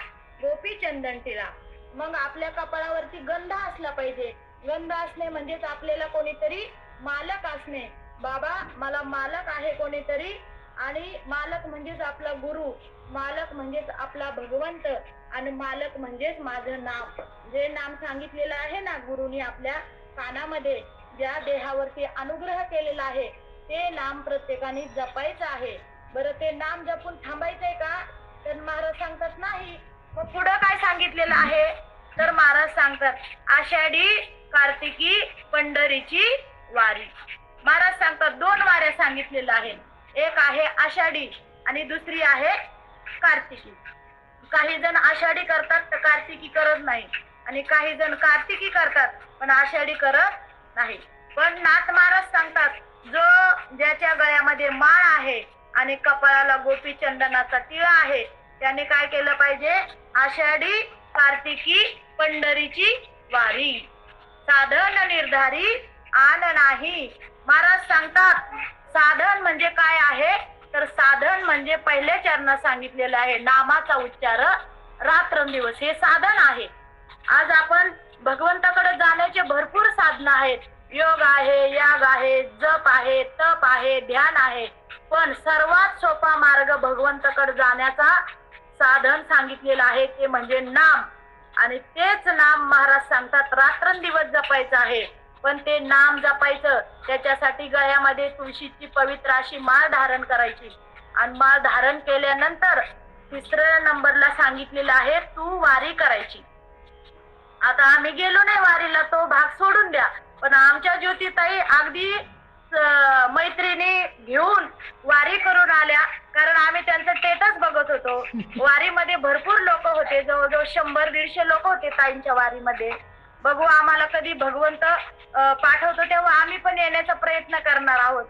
गोपी चंदन टिळा. मग आपल्या कपाळावरती गंध असला पाहिजे. गंध असणे म्हणजेच आपल्याला कोणीतरी मालक असणे. बाबा मला मालक आहे कोणीतरी, आणि मालक म्हणजेच आपला गुरु, मालक म्हणजेच आपला भगवंत आणि मालक म्हणजेच माझं नाम. जे नाम सांगितलेलं आहे ना गुरुनी आपल्या कानामध्ये, ज्या देहावरती अनुग्रह केलेला आहे ते नाम प्रत्येकाने जपायचं आहे. बरं ते नाम जपून थांबायचंय का? तर महाराज सांगतात नाही. मग पुढं काय सांगितलेलं आहे? तर महाराज सांगतात आषाढी कार्तिकी पंढरीची वारी. महाराज सांगतात दोन वाऱ्या सांगितलेल्या आहे. एक आहे आषाढी आणि दुसरी आहे कार्तिकी. काही जण आषाढी करतात तर कार्तिकी करत नाही आणि काही जण कार्तिकी करतात पण आषाढी करत नाही. पण नाथ महाराज सांगतात जो ज्याच्या गळ्यामध्ये माळ आहे आणि कपाळाला गोपी चंदनाचा टिळा आहे त्याने काय केलं पाहिजे? आषाढी कार्तिकी पंढरीची वारी. साधन निर्धारी आन नाही. महाराज सांगतात साधन म्हणजे काय आहे? तर साधन म्हणजे पहिल्या चरणात सांगितलेलं आहे नामाचा उच्चार रात्रंदिवस, हे साधन आहे. आज आपण भगवंताकडे जाण्याचे भरपूर साधन आहेत. योग आहे, याग आहे, जप आहे, तप आहे, ध्यान आहे. पण सर्वात सोपा मार्ग भगवंताकडे जाण्याचा साधन सांगितलेलं आहे ते म्हणजे नाम. आणि तेच नाम महाराज सांगतात रात्रंदिवस जपायचं आहे. पण ते नाम जपायचं त्याच्यासाठी गळ्यामध्ये तुळशीची पवित्र अशी माळ धारण करायची. आणि माळ धारण केल्यानंतर 3ऱ्या नंबरला सांगितलेलं आहे तू वारी करायची. आता आम्ही गेलो नाही वारीला, तो भाग सोडून द्या. पण आमच्या ज्योतिताई अगदी मैत्रिणी घेऊन वारी करून आल्या. कारण आम्ही त्यांचं स्टेटस बघत होतो. वारीमध्ये भरपूर लोक होते, जवळजवळ 100-150 लोक होते ताईंच्या वारीमध्ये. बघू आम्हाला कधी भगवंत पाठवतो तेव्हा आम्ही पण येण्याचा प्रयत्न करणार आहोत.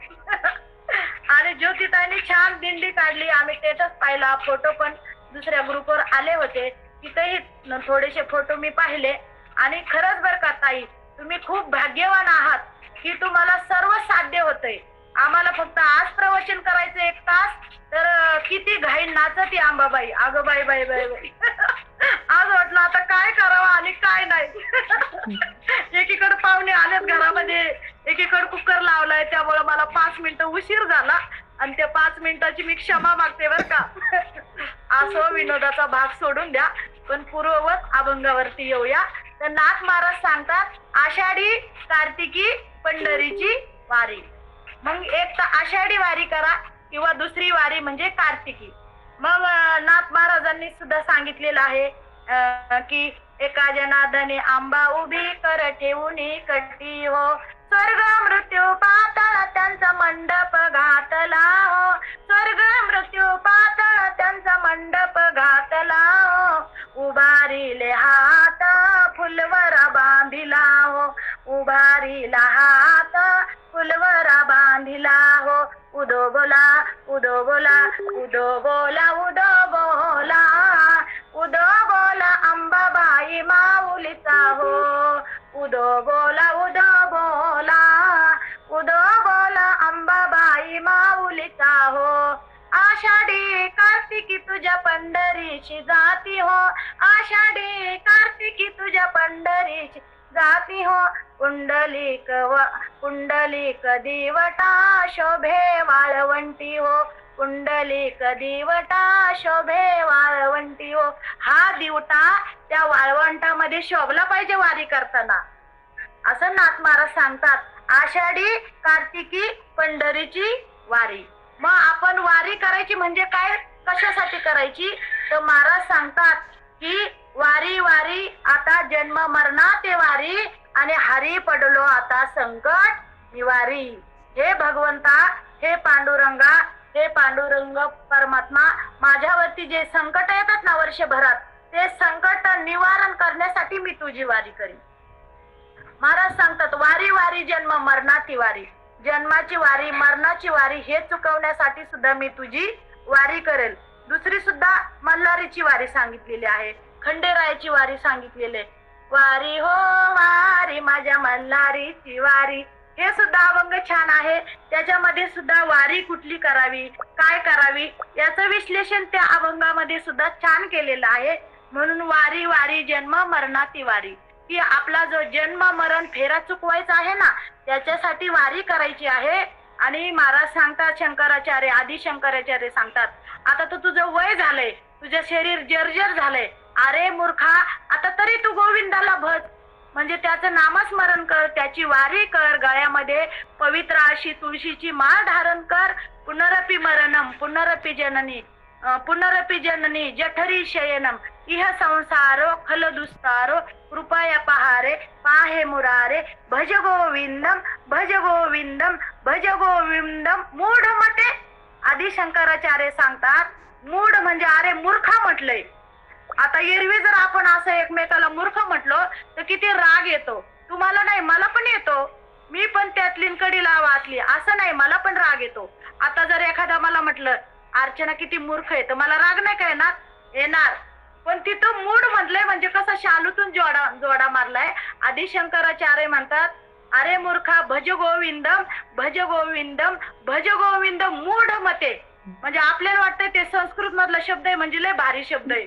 आणि ज्योतिताईंनी छान दिंडी काढली. आम्ही स्टेटस पाहिला, फोटो पण दुसऱ्या ग्रुपवर आले होते, तिथेही थोडेसे फोटो मी पाहिले. आणि खरंच बरं का ताई, तुम्ही खूप भाग्यवान आहात की तुम्हाला सर्व साध्य होतंय. आम्हाला फक्त आज प्रवचन करायचं 1 तास, तर किती घाई नाचती अंबाबाई, अगं बाई बाई बाई बाई. आज वाटलं आता काय करावं आणि काय नाही. एकीकडे पाहुणे आलेत घरामध्ये, एकीकडे कुकर लावलाय, त्यामुळे मला 5 मिनिटं उशीर झाला. आणि त्या 5 मिनिटाची मी क्षमा मागते बर का. असो, विनोदाचा भाग सोडून द्या, पण पूर्ववत अभंगावरती येऊया. तर नाथ महाराज सांगतात आषाढी कार्तिकी पंढरीची वारी. मग एक तर आषाढी वारी करा किंवा दुसरी वारी म्हणजे कार्तिकी. मग नाथ महाराजांनी सुद्धा सांगितलेलं आहे की एका जनार्दने आंबा उभी कर ठेवून कटी हो, स्वर्ग मृत्यू पाताळ त्यांचा मंडप घातला हो, स्वर्ग मृत्यू पाताळ त्यांचा मंडप घातला हो, उभारिले हात फुलवरा बांधिला हो, उभारिला हात फुलवरा बांधिला हो, उदो बोला उदो बोला उदो बोला उदो बोला उदो बोला अंबाबाई माऊलीचा हो, उदो बोला उदो बोला उदो बोला अंबाबाई माऊलीचा हो, आषाढी कार्तिकी तुझ्या पंढरीची जाती हो, आषाढी कार्तिकी तुझ्या पंढरीची जाती हो, कुंडलिक कुंडलिक दिवटा शोभे वाळवंटी हो, कुंडलिक दिवटा शोभे वाळवंटी हो. हा दिवटा त्या वाळवंटामध्ये शोभला पाहिजे वारी करताना, असं नाथ महाराज सांगतात. आषाढी कार्तिकी पंढरीची वारी. मग आपण वारी करायची म्हणजे काय, कशासाठी करायची, तर महाराज सांगतात की वारी वारी आता जन्म मरणाते वारी आणि हरी पडलो आता संकट निवारी. हे भगवंता, हे पांडुरंगा, हे पांडुरंग परमात्मा, माझ्यावरती जे संकट येतात ना वर्षभरात, ते संकट निवारण करण्यासाठी मी तुझी वारी करीन. महाराज सांगतात वारी वारी जन्म मरणाची वारी, जन्माची वारी मरणाची वारी हे चुकवण्यासाठी सुद्धा मी तुझी वारी करेल. दुसरी सुद्धा मल्हारीची वारी सांगितलेली आहे, खंडेरायाची वारी सांगितलेली आहे. वारी हो वारी माझ्या मल्हारीची वारी, हे सुद्धा अभंग छान आहे. त्याच्यामध्ये सुद्धा वारी कुठली करावी, काय करावी याचं विश्लेषण त्या अभंगामध्ये सुद्धा छान केलेलं आहे. म्हणून वारी वारी जन्म मरणाची वारी, की आपला जो जन्म मरण फेरा चुकवायचा आहे ना, त्याच्यासाठी वारी करायची आहे. आणि महाराज सांगतात, शंकराचार्य आदि शंकराचार्य सांगतात, आता तर तुझं वय झालंय, तुझं शरीर जर्जर झालंय, अरे मूर्खा आता तरी तू गोविंदाला भज, म्हणजे त्याचं नामस्मरण कर, त्याची वारी कर, गळ्यामध्ये पवित्र अशी तुळशीची माळ धारण कर. पुनरपि मरणम पुनरपि जननी पुनरपि जननी जठरी शयनम इह संसारो खल दुस्तारो कृपया पहारे पाहे मुरारे भज गोविंदम भज गोविंदम भज गोविंदम. मूढ मते आदि शंकराचार्य सांगतात, मूढ म्हणजे अरे मूर्खा म्हटलंय. आता एरवी जर आपण असं एकमेकाला मूर्ख म्हटलो तर किती राग येतो. तुम्हाला नाही, मला पण येतो, मी पण त्यातली कडीला वाचली असं नाही, मला पण राग येतो. आता जर एखादा मला म्हटलं अर्चना किती मूर्ख आहे, तर मला राग नाही काय ना येणार. पण तिथं मूढ म्हटलंय म्हणजे कसं शालूतून जोडा मारलाय. आदि शंकराचार्य म्हणतात अरे मूर्खा भज गोविंदम भज गोविंदम भज गोविंदम मूढ मते. म्हणजे आपल्याला वाटतंय ते संस्कृत मधला शब्द आहे म्हणजे लय भारी शब्द आहे.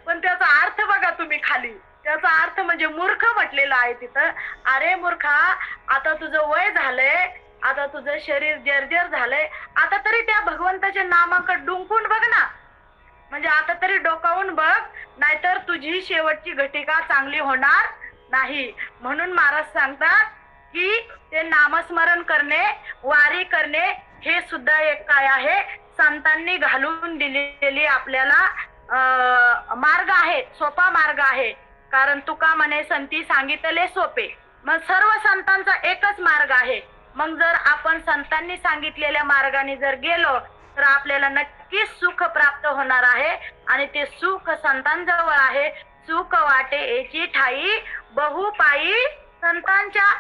पण त्याचा अर्थ बघा तुम्ही खाली, त्याचा अर्थ म्हणजे मूर्ख म्हटलेला आहे तिथं. अरे मूर्खा, आता तुझं वय झालंय, आता तुझं शरीर जर्जर झालंय, आता तरी त्या भगवंताच्या नामाकडे डुंकून बघ ना. म्हणजे आता तरी डोकावून बघ, नाहीतर तुझी शेवटची घटिका चांगली होणार नाही. म्हणून महाराज सांगतात की ते नामस्मरण करणे, वारी करणे हे सुद्धा एक काय आहे, संतांनी घालून दिलेली आपल्याला मार्ग आहे, सोपा मार्ग आहे. कारण तुका म्हणे संती सांगितले सोपे. मग सर्व संतांचा एकच मार्ग आहे. मग जर आपण संतांनी सांगितलेल्या मार्गाने जर गेलो तर आपल्याला नक्कीच सुख प्राप्त होणार आहे. आणि ते सुख संतांजवळ आहे. सुख वाटे एची ठाई, बहु पायी संतांच्या.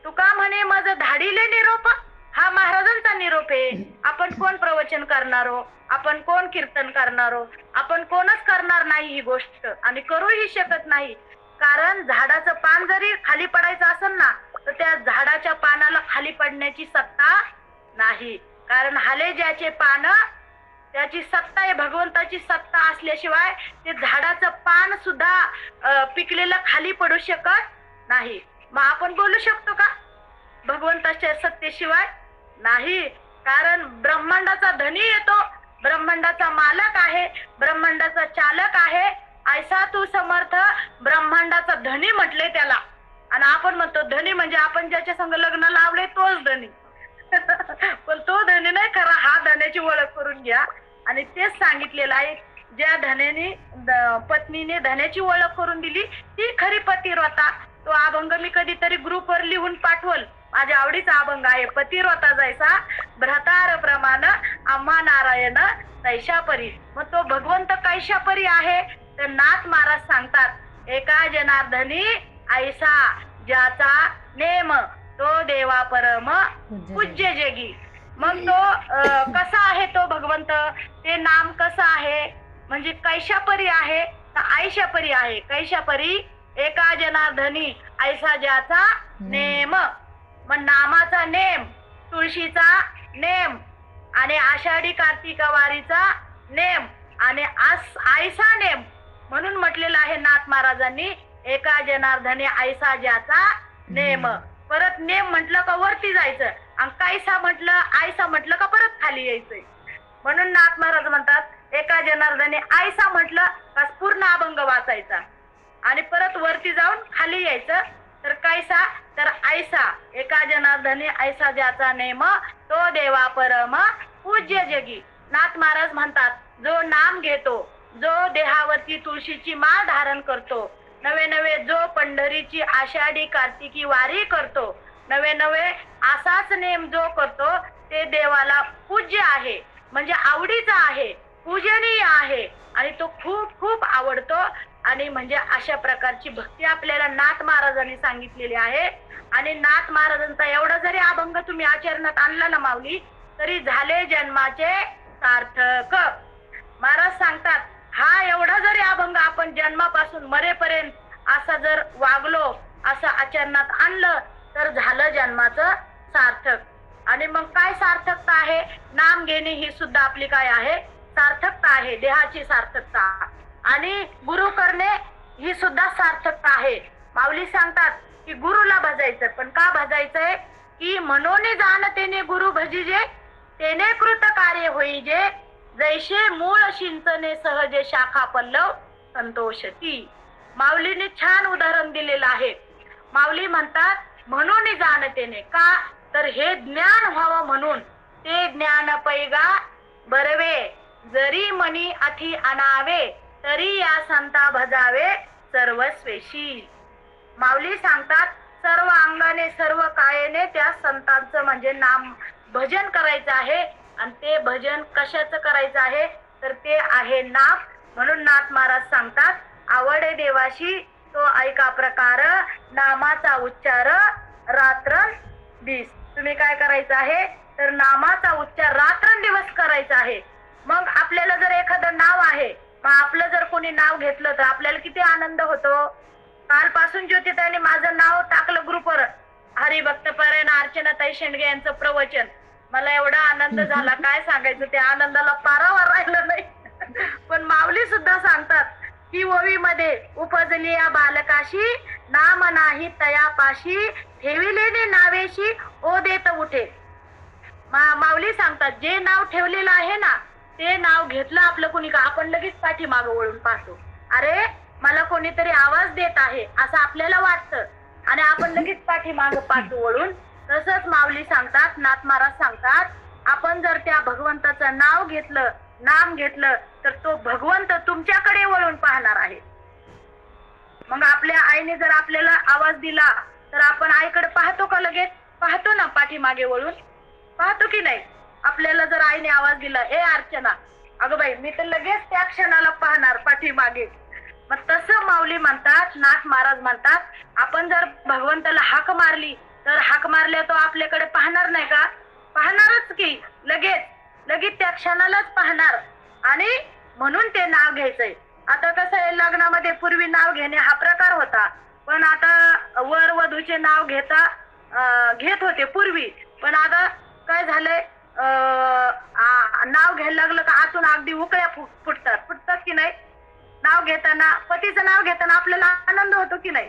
तुका म्हणे मज धाडीले निरोप, हा महाराजांचा निरोप आहे. आपण कोण प्रवचन करणारो, आपण कोण कीर्तन करणारो, आपण कोणच करणार नाही ही गोष्ट, आणि करूही शकत नाही. कारण झाडाचं पान जरी खाली पडायचं असेल ना, तर त्या झाडाच्या पानाला खाली पडण्याची सत्ता नाही. कारण हाले ज्याचे पान, त्याची सत्ता आहे, भगवंताची सत्ता असल्याशिवाय ते झाडाचं पान सुद्धा पिकलेलं खाली पडू शकत नाही. मग आपण बोलू शकतो का भगवंताच्या सत्तेशिवाय? नाही. कारण ब्रह्मांडाचा धनी येतो, ब्रह्मांडाचा मालक आहे, ब्रह्मांडाचा चालक आहे. ऐसा तू समर्थ ब्रह्मांडाचा धनी म्हटले त्याला. आणि आपण म्हणतो धनी म्हणजे आपण ज्याच्या संग लग्न लावले तोच धनी. पण तो धनी नाही खरा, हा धन्याची ओळख करून घ्या. आणि तेच सांगितलेलं आहे, ज्या धन्याने पत्नीने धन्याची ओळख करून दिली ती खरी पतिव्रता. तो अभंग मी कधीतरी ग्रुपवर लिहून पाठवल. माझ्या आवडीचा अभंग आहे. पतिव्रता जैसा भ्रतार प्रमाण आम्हा नारायण तैशापरी. मग तो भगवंत कैशापरी आहे तर नाथ महाराज सांगतात, एका जनार्दनी ऐसा ज्याचा नेम, तो देवा परम पूज्य जगी. मग तो कसा आहे तो भगवंत, ते नाम कसं आहे म्हणजे कैशापरी आहे तर आयशापरी आहे. कैशापरी, एका जनार्दनी ऐसा ज्याचा नेम. मग नामाचा नेम, तुळशीचा नेम आणि आषाढी कार्तिक वारीचा नेम आणि आयसा नेम म्हणून म्हटलेलं आहे नाथ महाराजांनी, एका जनार्दनी ऐसा ज्याचा नेम. परत नेम म्हटलं का वरती जायचं, आणि कायसा म्हटलं, आयसा म्हटलं का परत खाली यायचंय. म्हणून नाथ महाराज म्हणतात एका जनार्दनी आयसा म्हटलं का पूर्ण अभंग वाचायचा आणि परत वरती जाऊन खाली यायचं. तर कैसा तर ऐसा, एका जनार्दनी ऐसा ज्याचा नेम, तो देवा परम पूज्य जगी. नाथ महाराज म्हणतात, जो नाम घेतो, जो देहावरती तुळशीची माळ धारण करतो, नवे नवे जो पंढरीची आषाढी कार्तिकी वारी करतो, नवे नवे असाच नेम जो करतो, ते देवाला पूज्य आहे, म्हणजे आवडीचा आहे, पूजनीय आहे आणि तो खूप खूप आवडतो. आणि म्हणजे अशा प्रकारची भक्ती आपल्याला नाथ महाराजांनी सांगितलेली आहे. आणि नाथ महाराजांचा एवढा जरी अभंग तुम्ही आचरणात आणला ना माऊली, तरी झाले जन्माचे सार्थक. महाराज सांगतात, हा एवढा जरी अभंग आपण जन्मापासून मरेपर्यंत असा जर वागलो, असं आचरणात आणलं तर झालं जन्माचं सार्थक. आणि मग काय सार्थकता आहे, नाम घेणे ही सुद्धा आपली काय आहे, सार्थकता आहे, देहाची सार्थकता. आणि गुरु करणे ही सुद्धा सार्थकता आहे. माऊली सांगतात की गुरुला भजायचं, पण का भजायचंय की मनोने जाणतेने गुरु भजिजे, तेने कृत कार्य होईजे, जैसे मूळ शिंचने सहजे शाखा पल्लव संतोषती. माऊलीने छान उदाहरण दिलेलं आहे. माऊली म्हणतात म्हणून जाणतेने, का तर हे ज्ञान व्हावं म्हणून. ते ज्ञान पैगा बरवे, जरी मनी अथी अनावे, तरी या संता भजावे सर्वस्वेशी. माऊली सांगतात सर्व अंगाने सर्व कायेने त्या संतांचं म्हणजे नाम भजन करायचं आहे. आणि ते भजन कशाचं करायचं आहे तर ते आहे नाम. म्हणून नाथ महाराज सांगतात, आवडे देवाशी तो ऐका प्रकार, नामाचा उच्चार रात्रंदिवस. तुम्ही काय करायचं आहे तर नामाचा उच्चार रात्रंदिवस करायचा आहे. मग आपल्याला जर एखादं नाव आहे, मग आपलं जर कोणी नाव घेतलं तर आपल्याला किती आनंद होतो. कालपासून ज्योतिताईने माझं नाव टाकलं ग्रुपवर, हरिभक्त परायण अर्चनाताई शेंडगे यांचं प्रवचन. मला एवढा आनंद झाला काय सांगायचं, त्या आनंदाला पारावर राहिलं नाही. पण माऊली सुद्धा सांगतात ती ओवीमध्ये उपजली या बालकाशी, नाम नाही तयापाशी, ठेविलेले नावेशी ओ देत उठे. माऊली सांगतात, जे नाव ठेवलेलं आहे ना ते नाव घेतलं आपलं कोणी का आपण लगेच पाठीमागं वळून पाहतो. अरे मला कोणीतरी आवाज देत आहे असं आपल्याला वाटतं आणि आपण लगेच पाठीमागं पाहतो वळून. तसंच माऊली सांगतात, नाथ महाराज सांगतात, आपण जर त्या भगवंताचं नाव घेतलं, नाम घेतलं तर तो भगवंत तुमच्याकडे वळून पाहणार आहे. मग आपल्या आईने जर आपल्याला आवाज दिला तर आपण आईकडे पाहतो का? लगेच पाहतो ना, पाठीमागे वळून पाहतो की नाही? आपल्याला जर आईने आवाज दिला, ए अर्चना, अगं बाई, मी तर लगेच त्या क्षणाला पाहणार पाठीमागे. मग तसं माऊली म्हणतात, नाथ महाराज म्हणतात, आपण जर भगवंताला हाक मारली तर हाक मारल्या तो आपल्याकडे पाहणार नाही का? पाहणारच की, लगेच त्या क्षणालाच पाहणार. आणि म्हणून ते नाव घ्यायचंय. आता कसं आहे, लग्नामध्ये पूर्वी नाव घेणे हा प्रकार होता, पण आता वर वधूचे नाव घेत होते पूर्वी. पण आता काय झालंय, नाव घ्यायला लागलं का आतून अगदी उकळ्या फुटतात की नाही? नाव घेताना, पतीचं नाव घेताना आपल्याला आनंद होतो की नाही?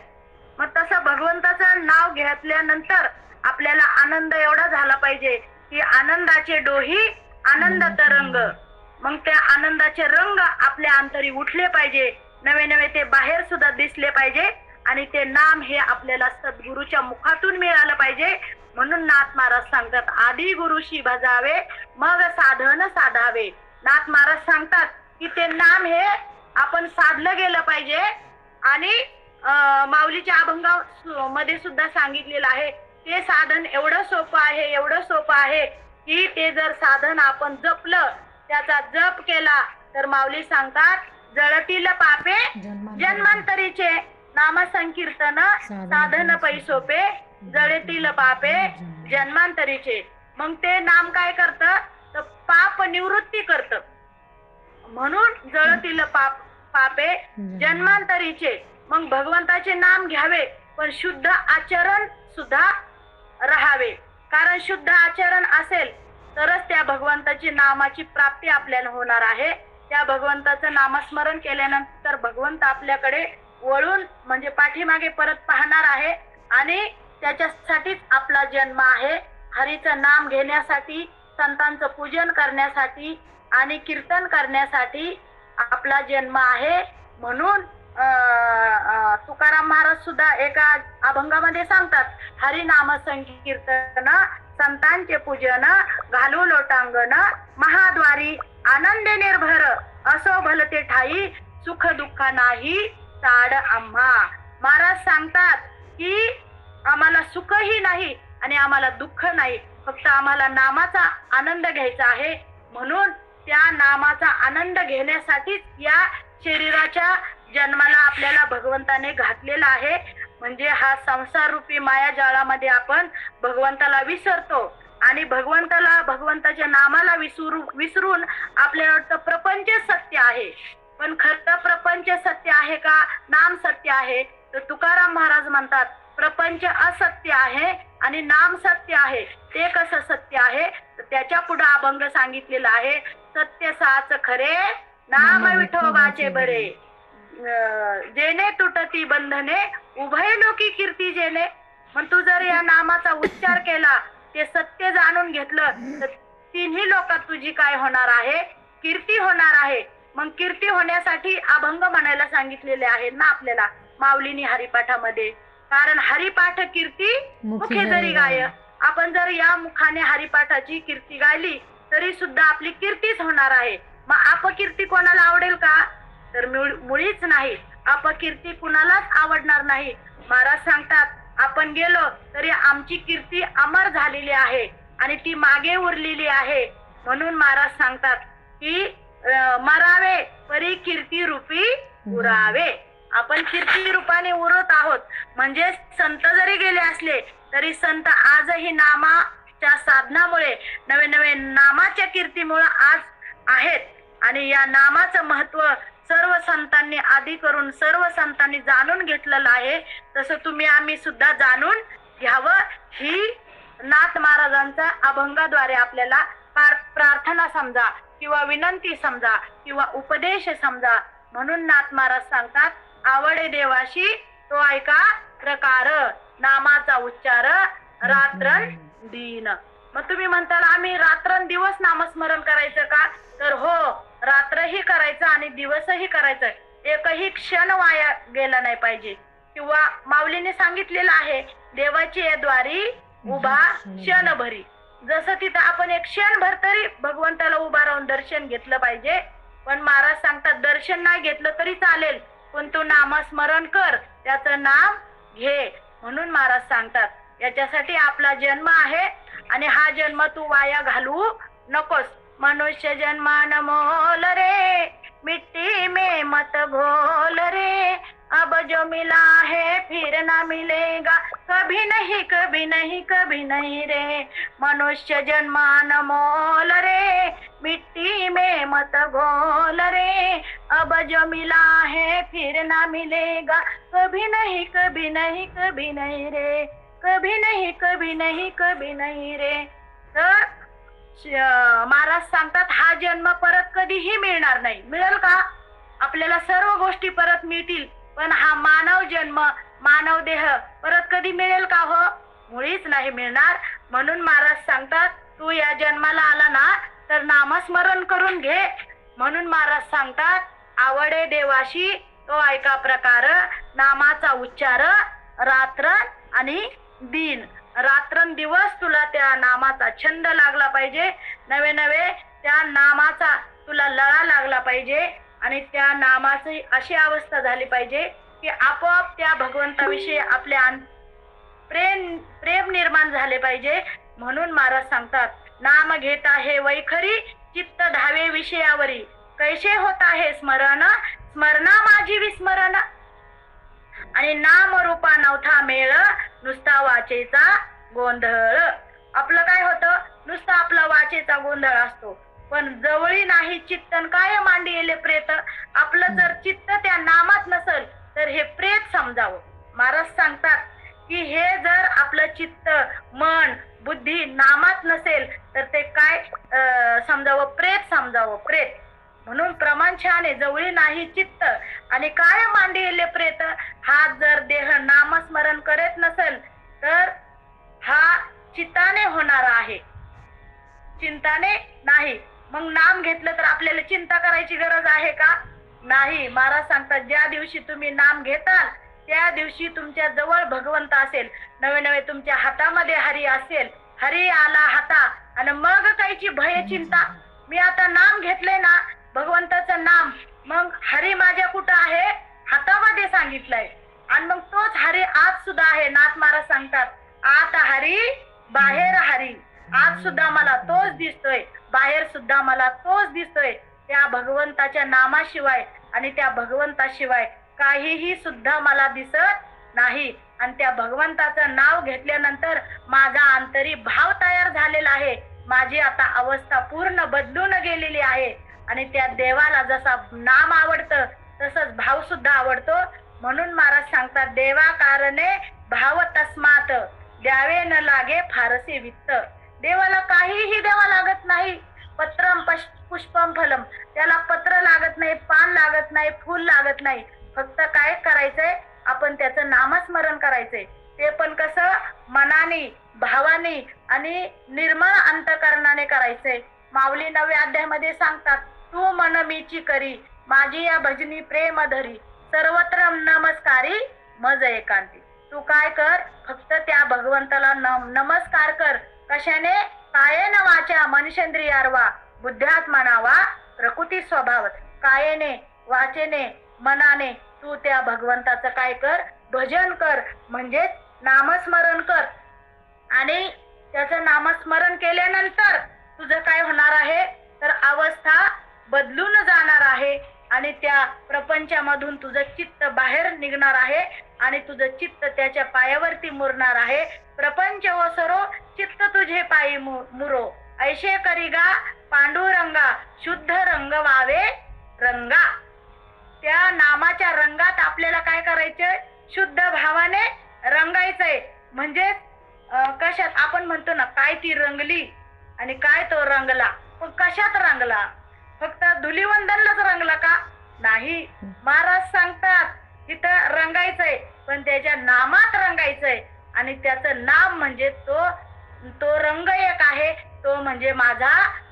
मग तसं भगवंताचं नाव घेतल्यानंतर आपल्याला आनंद एवढा झाला पाहिजे की आनंदाचे डोही आनंद तरंग. मग त्या आनंदाचे रंग आपल्या अंतरी उठले पाहिजे, नवे नवे ते बाहेर सुद्धा दिसले पाहिजे. आणि ते नाम हे आपल्याला सद्गुरूच्या मुखातून मिळालं पाहिजे. म्हणून नाथ महाराज सांगतात, आधी गुरुशी भजावे मग साधन साधावे. नाथ महाराज सांगतात की ते नाम हे आपण साधलं गेलं पाहिजे. आणि माऊलीच्या अभंगामध्ये सुद्धा सांगितलेलं आहे, ते साधन एवढं सोपं आहे की ते जर साधन आपण जपलं, त्याचा जप केला तर माऊली सांगतात, जळतील पापे जन्मांतरीचे, नाम संकीर्तन साधन पैसोपे, जळतील पापे जन्मांतरीचे. मग ते नाम काय करतं तर पाप निवृत्ती करतं. म्हणून जळतील पापे जन्मांतरीचे. मग भगवंताचे नाम घ्यावे, पण शुद्ध आचरण सुद्धा राहावे. कारण शुद्ध आचरण असेल तरच त्या भगवंताची नामाची प्राप्ती आपल्याला होणार आहे. त्या भगवंताचं नामस्मरण केल्यानंतर भगवंत आपल्याकडे वळून म्हणजे पाठीमागे परत पाहणार आहे. आणि त्याच्यासाठीच आपला जन्म आहे. हरीचं नाम घेण्यासाठी, संतांचं पूजन करण्यासाठी आणि कीर्तन करण्यासाठी आपला जन्म आहे. म्हणून तुकाराम महाराज सुद्धा एका अभंगामध्ये सांगतात, हरी नाम संकीर्तन संतांचे पूजन घालू लोटांगण, महाद्वारी आनंदे निर्भर असो भलते ठाई, सुख दुःख नाही साड आम्हा. महाराज सांगतात की आम्हाला सुखही नाही आणि आम्हाला दुःख नाही, फक्त आम्हाला नामाचा आनंद घ्यायचा आहे. म्हणून त्या नामाचा आनंद घेण्यासाठीच या शरीराच्या जन्माला आपल्याला भगवंताने घातलेला आहे. म्हणजे हा संसार रूपी मायाजाळामध्ये आपण भगवंताला विसरतो आणि भगवंताच्या नामाला विसरून आपल्याला वाटतं प्रपंच सत्य आहे. पण खरं प्रपंच सत्य आहे का? नाम सत्य आहे. तर तुकाराम महाराज म्हणतात, प्रपंच असत्य आहे आणि नाम सत्य आहे. ते कसं सत्य आहे तर त्याच्या पुढे अभंग सांगितलेला आहे, सत्य साच खरे नाम विठोबाचे बरे, जेने तुटती बंधने उभय लोकी कीर्ती जेने. मग तू जर या नामाचा उच्चार केला, ते सत्य जाणून घेतलं तर तिन्ही लोकात तुझी काय होणार आहे? कीर्ती होणार आहे. मग कीर्ती होण्यासाठी अभंग म्हणायला सांगितलेले आहेत ना आपल्याला माऊलीनी हरिपाठामध्ये. कारण हरिपाठ कीर्ती मुखे जरी गाय. आपण जर या मुखाने हरिपाठाची कीर्ती गायली तरी सुद्धा आपली कीर्तीच होणार आहे. मग अपकीर्ती कोणाला आवडेल का? तर मुळीच नाही. अपकीर्ती कुणालाच आवडणार नाही. महाराज सांगतात, आपण गेलो तरी आमची कीर्ती अमर झालेली आहे आणि ती मागे उरलेली आहे. म्हणून महाराज सांगतात की मरावे परी कीर्ती रूपी उरावे. आपण कीर्ती रूपाने उरत आहोत. म्हणजे संत जरी गेले असले तरी संत आजही नामाच्या साधनामुळे, नवे नवे नामाच्या कीर्तीमुळे आज आहेत. आणि या नामाचं महत्व सर्व संतांनी आधी करून सर्व संतांनी जाणून घेतलेलं आहे. तसं तुम्ही आम्ही सुद्धा जाणून घ्यावं, ही नाथ महाराजांचा अभंगाद्वारे आपल्याला प्रार्थना समजा किंवा विनंती समजा किंवा उपदेश समजा म्हणून नाथ महाराज सांगतात आवडे देवाशी तो ऐका प्रकार नामाचा उच्चार रात्रन दिन. मग तुम्ही म्हणताल आम्ही रात्रंदिवस नामस्मरण करायचं का? तर हो, रात्रही करायचं आणि दिवसही करायचं. एकही क्षण वाया गेला नाही पाहिजे. किंवा माऊलीने सांगितलेलं आहे देवाची या द्वारी उभा क्षणभरी. जसं तिथं आपण एक क्षणभर तरी भगवंताला उभा राहून दर्शन घेतलं पाहिजे. पण महाराज सांगतात दर्शन नाही घेतलं तरी चालेल, पण तू नामस्मरण कर, त्याचं नाम घे. म्हणून महाराज सांगतात याच्यासाठी आपला जन्म आहे आणि हा जन्म तू वाया घालवू नकोस. मनुष्य जन्मान मोल रे, मिट्टी में मत घोल रे, अब जो मिला है फिर ना मिलेगा, कभी नहीं कभी नहीं कभी नहीं रे. मनुष्य जन्मान मोल रे, मिट्टी में मत घोल रे, अब जो मिला है फिर ना मिलेगा, कभी नहीं कभी नहीं कभी नहीं रे, कभी नहीं कभी नहीं कभी नहीं रे. तर महाराज सांगतात हा जन्म परत कधीही मिळणार नाही. मिळेल का? आपल्याला सर्व गोष्टी परत मिळतील, पण हा मानव जन्म मानव देह परत कधी मिळेल का? हो, मुळीच नाही मिळणार. म्हणून महाराज सांगतात तू या जन्माला आला ना तर नामस्मरण करून घे. म्हणून महाराज सांगतात आवडे देवाशी तो ऐका प्रकार नामाचा उच्चार रात्र आणि दिन. रात्रंदिवस तुला त्या नामाचा छंद लागला पाहिजे, नवे नवे त्या नामाचा तुला लळा लागला पाहिजे आणि त्या नामाची अशी अवस्था झाली पाहिजे की आपोआप त्या भगवंताविषयी आपल्या प्रेम निर्माण झाले पाहिजे. म्हणून महाराज सांगतात नाम घेत आहे वैखरी, चित्त धावे विषयावरी, कैसे होत आहे स्मरण, स्मरणा माझी विस्मरण. आणि नाम रूपा नवथा मेळ, नुसता वाचेचा गोंधळ. आपलं काय होतं, नुसता आपला वाचेचा गोंधळ असतो, पण जवळी नाही चित्तन काय मांडी येले प्रेत. आपलं जर चित्त त्या नामात नसेल तर हे प्रेत समजावं. महाराज सांगतात की हे जर आपलं चित्त मन बुद्धी नामात नसेल तर ते काय समजावं, प्रेत समजावं, प्रेत. म्हणून प्रमाण छान आहे, जवळी नाही चित्त आणि काय मांडी येले प्रेत. हा जर देह नामस्मरण करत नसेल तर हा चित्ताने होणार आहे, चिंताने नाही. मग नाम घेतलं तर आपल्याला चिंता करायची गरज आहे का? नाही. महाराज सांगतात ज्या दिवशी तुम्ही नाम घेताल त्या दिवशी तुमच्या जवळ भगवंत असेल, नवे नवे तुमच्या हातामध्ये हरी असेल, हरी आला हाता आणि मग कायची भय चिंता. मी आता नाम घेतले ना भगवंताचं नाम, मग हरी माझ्या कुठं आहे? हातामध्ये सांगितलंय. आणि मग तोच हरी आज सुद्धा आहे. नाथ महाराज सांगतात आत हरी बाहेर हरी, आज सुद्धा मला तोच दिसतोय, बाहेर सुद्धा मला तोच दिसतोय. त्या भगवंताच्या नामाशिवाय आणि त्या भगवंताशिवाय काहीही सुद्धा मला दिसत नाही. आणि त्या भगवंताचं नाव घेतल्यानंतर माझा अंतरी भाव तयार झालेला आहे. माझी आता अवस्था पूर्ण बदलून गेलेली आहे आणि त्या देवाला जसा नाम आवडतं तसंच भाव सुद्धा आवडतो. म्हणून महाराज सांगतात देवा कारणे भाव तस्मात, द्यावे न लागे फारसे वित्त. देवाला काहीही द्यावा लागत नाही. पत्रम पुष्पम फलम, त्याला पत्र लागत नाही, पान लागत नाही, फूल लागत नाही. फक्त काय करायचंय, आपण त्याचं नामस्मरण करायचंय. ते पण कसं, मनाने भावाने आणि निर्मळ अंतकरणाने करायचंय. माऊली 9व्या अध्यायामध्ये सांगतात तू मन मीची करी, माझी या भजनी प्रेम धरी, सर्वत्र नमस्कारी मज एकांती. तू काय कर, फक्त त्या भगवंताला नमस्कार कर. कशाने? कायेन वाचा मनुष्येंद्रियार्वा, बुद्ध्यात म्हणावा प्रकृती स्वभावत. कायेने वाचेने मनाने तू त्या भगवंताचं काय कर, भजन कर, म्हणजेच नामस्मरण कर. आणि त्याचं नामस्मरण केल्यानंतर तुझं काय होणार आहे, तर अवस्था बदलून जाणार आहे आणि त्या प्रपंचामधून तुझं चित्त बाहेर निघणार आहे आणि तुझं चित्त त्याच्या पायावरती मुरणार आहे. प्रपंच ओसरो चित्त तुझे पायी मुरो, ऐशे करिगा पांडुरंगा, शुद्ध रंग वावे रंगा. त्या नामाच्या रंगात आपल्याला काय करायचंय, शुद्ध भावाने रंगायचंय. म्हणजे कशात आपण म्हणतो ना, काय ती रंगली आणि काय तो रंगला. पण कशात रंगला? फक्त धुलीवंदनलाच रंगला का? नाही. महाराज सांगतात इथं रंगायचंय, पण त्याच्या नामात रंगायचंय. आणि त्याचं नाम म्हणजे तो रंग एक आहे, तो म्हणजे माझा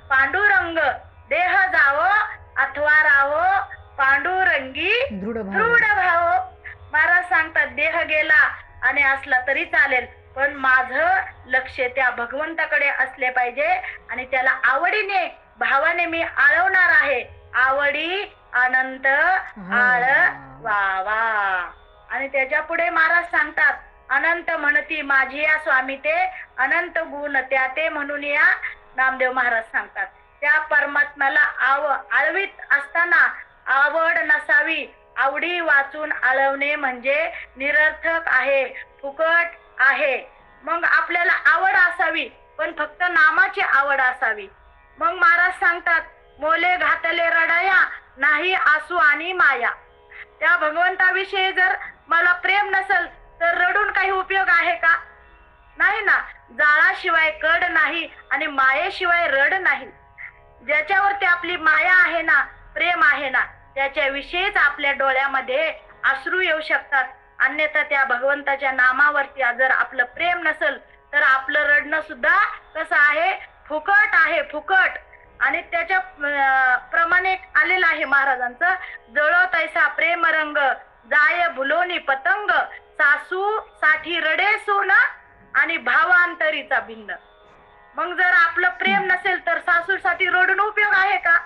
पांडुरंग. देह जावो अथवा राहो पांडुरंगी दृढ भाव. महाराज सांगतात देह गेला आणि असला तरी चालेल, पण माझं लक्ष त्या भगवंताकडे असले पाहिजे आणि त्याला आवडीने भावाने मी आळवणार आहे. आवडी अनंत आळ वावा. आणि त्याच्या पुढे महाराज सांगतात अनंत म्हणती माझी या स्वामी ते, अनंत गुण त्या ते म्हणून या. नामदेव महाराज सांगतात त्या परमात्म्याला आळवीत असताना आवड नसावी. आवडी वाचून आळवणे म्हणजे निरर्थक आहे, फुकट आहे. मग आपल्याला आवड असावी, पण फक्त नामाची आवड असावी. मग महाराज सांगतात मोले घातले रडया नाही आसू आणि माया. त्या भगवंताविषयी जर मला प्रेम नसेल तर रडून काही उपयोग आहे का? नाही ना. जाळाशिवाय कड नाही आणि मायेशिवाय रड नाही. ज्याच्यावरती आपली माया आहे ना, प्रेम आहे ना, त्याच्याविषयीच आपल्या डोळ्यामध्ये अश्रू येऊ शकतात. अन्यथा त्या भगवंताच्या नामावरती जर आपलं प्रेम नसेल तर आपलं रडणं सुद्धा कसं आहे, फुकट आहे, फुकट. आणि त्याच्या प्रमाणे आलेलं आहे महाराजांचं, जळो तैसा प्रेम रंग जाय भुलोनी पतंग, सासू साठी रडे सोन आणि भावांतरीचा भिन्न. मग जर आपलं प्रेम नसेल तर सासूसाठी रडून उपयोग आहे का?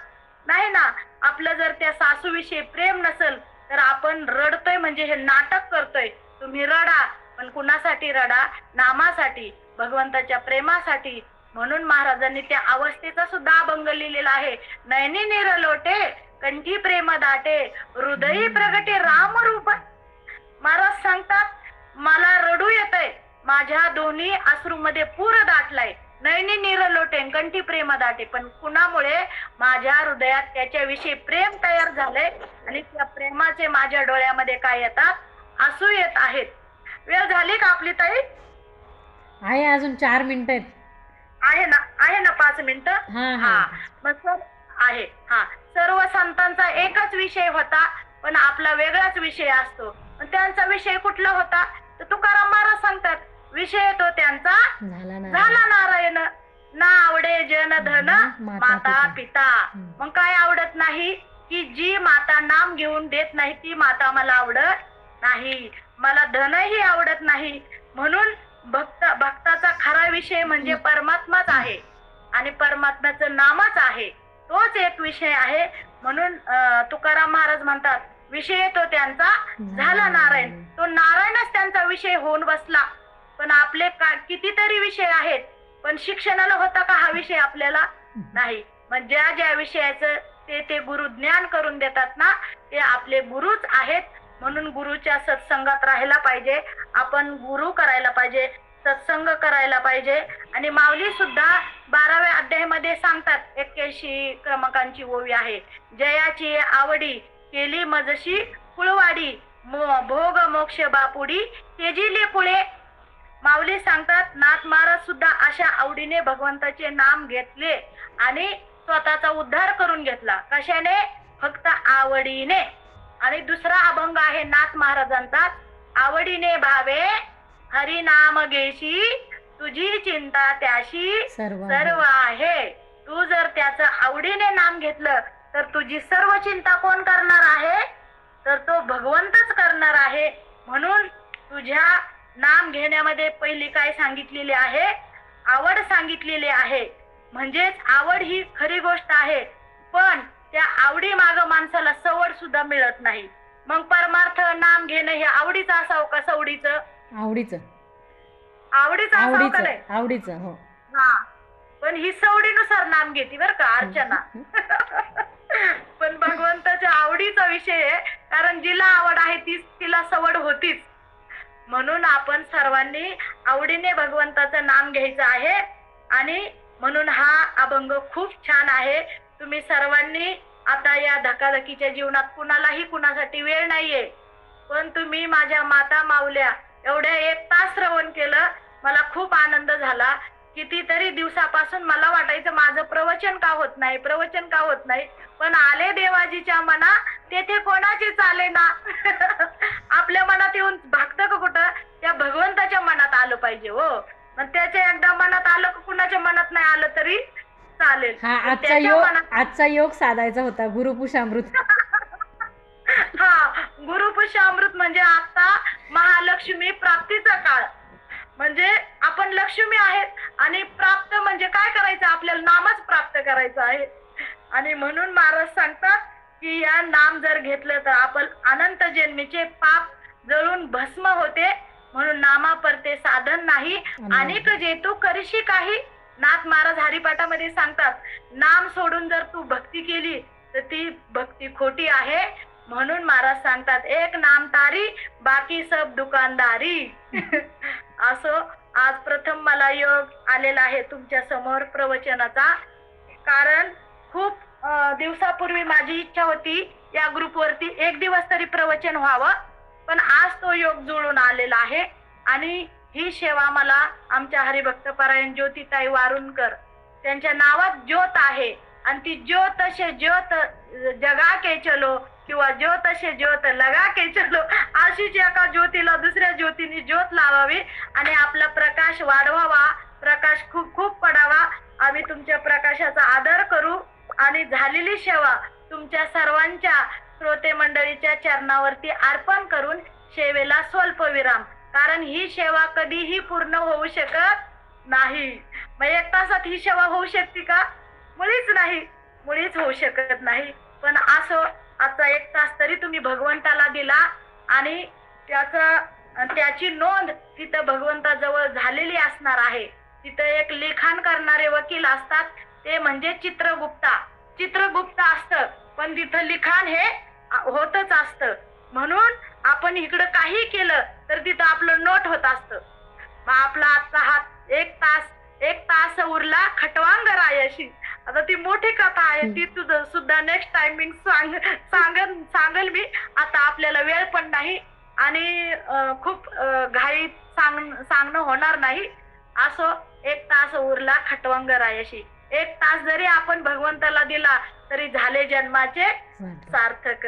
नाही ना. आपलं जर त्या सासूविषयी प्रेम नसेल तर आपण रडतोय म्हणजे हे नाटक करतोय. तुम्ही रडा, पण कुणासाठी रडा? नामासाठी, भगवंताच्या प्रेमासाठी. म्हणून महाराजांनी त्या अवस्थेचा सुद्धा अभंग लिहिलेला आहे. नयनी निरलोटे कंठी प्रेम दाटे, हृदयी प्रगटे राम रूप. महाराज सांगतात मला रडू येतंय, माझ्या दोन्ही अश्रूमध्ये पूर दाटलाय. नयनी निरलोटे कंठी प्रेम दाटे, पण कुणामुळे? माझ्या हृदयात त्याच्याविषयी प्रेम तयार झालंय आणि त्या प्रेमाचे माझ्या डोळ्यामध्ये काय येतात? आसू येत आहेत. वेळ झाली का आपली ताई? आहे अजून 4 मिनिटं आहेत. आहे ना 5 मिनिटं. हा मग सर आहे. हा सर्व संतांचा एकच विषय होता, पण आपला वेगळाच विषय असतो. त्यांचा विषय कुठला होता? तर तुकाराम महाराज सांगतात विषय तो त्यांचा झाला नारायण. ना आवडे जन धन माता पिता. मग काय आवडत नाही? की जी माता नाम घेऊन देत नाही ती माता मला आवडत नाही. मला धनही आवडत नाही. म्हणून भक्ताचा खरा विषय म्हणजे परमात्माच आहे आणि परमात्म्याचं नामच आहे. तोच एक विषय आहे. म्हणून तुकाराम महाराज म्हणतात विषय तो त्यांचा झाला नारायण. तो नारायणच त्यांचा विषय होऊन बसला. पण आपले कितीतरी विषय आहेत, पण शिक्षणाला होता का हा विषय? आपल्याला नाही. मग ज्या विषयाचं ते गुरु ज्ञान करून देतात ना, ते आपले गुरुच आहेत. म्हणून गुरुच्या सत्संगात राहायला पाहिजे. आपण गुरु करायला पाहिजे, सत्संग करायला पाहिजे. आणि माऊली सुद्धा 12व्या अध्यायामध्ये सांगतात, 81 क्रमांकाची ओवी आहे. जयाची आवडी केली मजशी कुळवाडी, भोग मोक्ष बापुडी तेजिले पुळे. माऊली सांगतात नाथ महाराज सुद्धा अशा आवडीने भगवंताचे नाम घेतले आणि स्वतःचा उद्धार करून घेतला. कशाने? फक्त आवडीने. आणि दुसरा अभंग आहे नाथ महाराजांचा, आवडीने भावे हरी नाम घेशी, तुझी चिंता त्याशी सर्व आहे. तू जर त्याचं आवडीने नाम घेतलं तर तुझी सर्व चिंता कोण करणार आहे? तर तो भगवंतच करणार आहे. म्हणून तुझ्या नाम घेण्यामध्ये पहिली काय सांगितलेली आहे? आवड सांगितलेली आहे. म्हणजेच आवड ही खरी गोष्ट आहे, पण त्या आवडी माग माणसाला सवड सुद्धा मिळत नाही. मग परमार्थ नाम घेणं हे आवडीचं असावं का सवडीचं? आवडीचं असावं का नाही? आवडीचं. हो. हा, पण ही सवडीनुसार नाम घेते बर का अर्चना. पण भगवंताच्या आवडीचा विषय आहे, कारण जिला आवड आहे तीच तिला सवड होतीच. म्हणून आपण सर्वांनी आवडीने भगवंताचं नाम घ्यायचं आहे. आणि म्हणून हा अभंग खूप छान आहे. तुम्ही सर्वांनी आता या धकाधकीच्या जीवनात कुणालाही कुणासाठी वेळ नाहीये, पण तुम्ही माझ्या माता माऊल्या एवढ्या 1 तास श्रवण केलं. मला खूप आनंद झाला. कितीतरी दिवसापासून मला वाटायचं माझं प्रवचन का होत नाही, प्रवचन का होत नाही, पण आले देवाजीच्या मना, तेथे कोणाचे चाले ना. आपल्या मनात येऊन भागतं का कुठं? त्या भगवंताच्या मनात आलं पाहिजे हो. मग त्याच्या एकदा मनात आलं का कुणाच्या मनात नाही आलं तरी चालेल. हा पण आजचा त्याच्या योग मनात आजचा योग साधायचा होता गुरुपुषामृत. हा, गुरुपुषामृत म्हणजे आता महालक्ष्मी प्राप्तीचा काळ. म्हणजे आपण लक्ष्मी आहेत आणि प्राप्त म्हणजे काय करायचं, आपल्याला नामच प्राप्त करायचं आहे. आणि म्हणून महाराज सांगतात की या नाम जर घेतलं तर आपण अनंत जन्मीचे पाप जळून भस्म होते. म्हणून नामा परते साधन नाही, अनेक जे तू करशी काही. नाथ महाराज हरिपाठामध्ये सांगतात, नाम सोडून जर तू भक्ती केली तर ती भक्ती खोटी आहे. म्हणून महाराज सांगतात, एक नाम तारी बाकी सब दुकानदारी. असं आज प्रथम मला योग आलेला आहे तुमच्या समोर प्रवचनाचा. कारण खूप दिवसापूर्वी माझी इच्छा होती या ग्रुपवरती एक दिवस तरी प्रवचन व्हावं, पण आज तो योग जुळून आलेला आहे. आणि ही सेवा मला आमच्या हरिभक्त परायण ज्योतिताई वारुणकर त्यांच्या नावात ज्योत आहे. आणि ती ज्योत असे ज्योत जगा के चलो किंवा ज्योत असे ज्योत लगा के चलो, अशीच एका ज्योतीला दुसऱ्या ज्योतीने ज्योत लावावी आणि आपला प्रकाश वाढवावा, प्रकाश खूप खूप पडावा. आम्ही तुमच्या प्रकाशाचा आदर करू आणि झालेली सेवा तुमच्या सर्वांच्या श्रोते मंडळीच्या चरणावरती अर्पण करून सेवेला स्वल्प विराम. कारण ही सेवा कधीही पूर्ण होऊ शकत नाही. मग 1 तासात ही सेवा होऊ शकते का? मुळीच नाही, मुळीच होऊ शकत नाही. पण असं आजचा 1 तास तरी तुम्ही भगवंताला दिला आणि त्याची नोंद तिथं भगवंताजवळ झालेली असणार आहे. तिथं एक लिखाण करणारे वकील असतात, ते म्हणजे चित्रगुप्ता. चित्रगुप्ता असतं पण तिथं लिखाण हे होतच असतं. म्हणून आपण इकडं काही केलं तर तिथं आपलं नोट होत असतं. मग आपला आजचा हात 1 तास उरला खटवांग रायाशी. आता ती मोठी कथा आहे, ती तुझं सुद्धा नेक्स्ट टायमिंग सांगेल मी. आता आपल्याला वेळ पण नाही आणि खूप घाईत सांगणं होणार नाही. असं 1 तास उरला खटवांग रायाशी. 1 तास जरी आपण भगवंताला दिला तरी झाले जन्माचे सार्थक.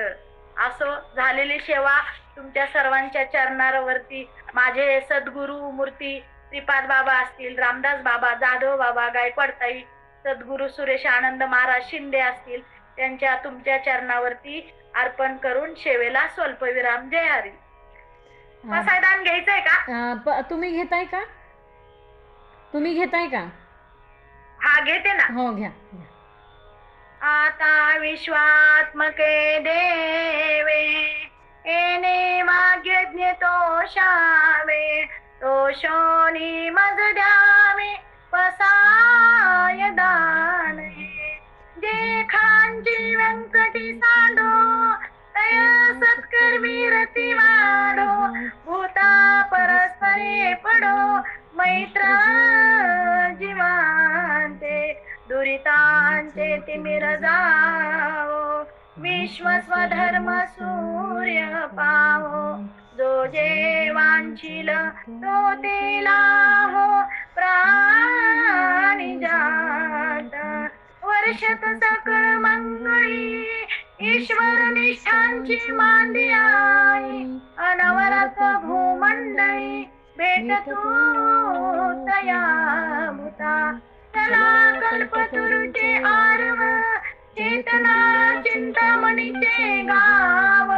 असं झालेली सेवा तुमच्या सर्वांच्या चरणावरती माझे सद्गुरु मूर्ती श्रीपाद बाबा असतील, रामदास बाबा, जाधव बाबा, गायकवाडताई, सद्गुरु सुरेश आनंद महाराज शिंदे असतील, त्यांच्या तुमच्या चरणावरती अर्पण करून सेवेला स्वल्प विराम. जय हरी. प्रसादान घ्यायचंय का? तुम्ही घेताय का? तुम्ही घेताय का? हा, घेते ना. हो, घ्या. आता विश्वात्मके देवे एने माग्यज्ञ तोषावे, तोषोनी मज द्यावे पसाय दान. जे खांची व्यंकटी सांडो तय सत्कर्मी रती वाढो, भूता परस्परे पडो मैत्र जीवांते, दुरितांचे तिमिर जावो, विश्व स्वधर्म सूर्य पावो. जो जे वांछिल तो ते लाहो, प्राणी जात वर्षत सकळ मंगळी, ईश्वर निष्ठांची मांदी आई. अनवरत भूमंडळी भेट तू तया भूता, चला कल्पतरुचे आरव, चेतना चिंतामणीचे गाव.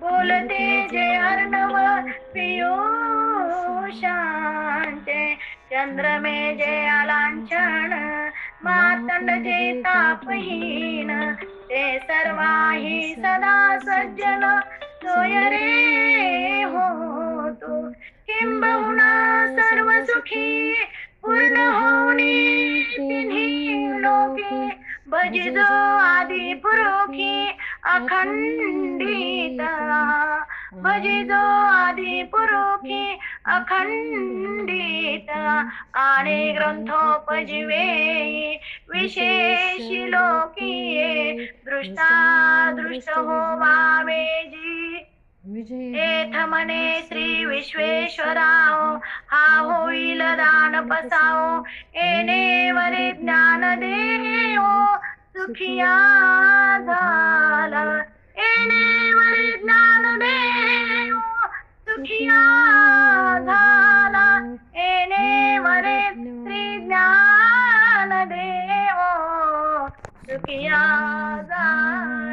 बोलते जे अर्णव पियुषांचे, चंद्रमे जे अलांछन, मातंड जे तापहीन. ते सर्वाही सदा सज्जन, सोय रे होतो किंबहुना सर्व सुखी. पूर्ण होणी तिन्ही लोके, भजिजो आदि पुरुखी अखंडित. भजिजो आदि पुरुखी अखंडित. आणि ग्रंथोपजीवे विशेषी लोकीये, दृष्टा दृष्ट होवावे जी. विजय एथ म्हणे श्री विश्वेश्वराओ हा होईल दान पसाओ येणे वरे ज्ञान देओ सुखिया झाला येणे वरे ज्ञान देओ सुखिया झाला येणे वरे श्री ज्ञान देओ सुखिया झाला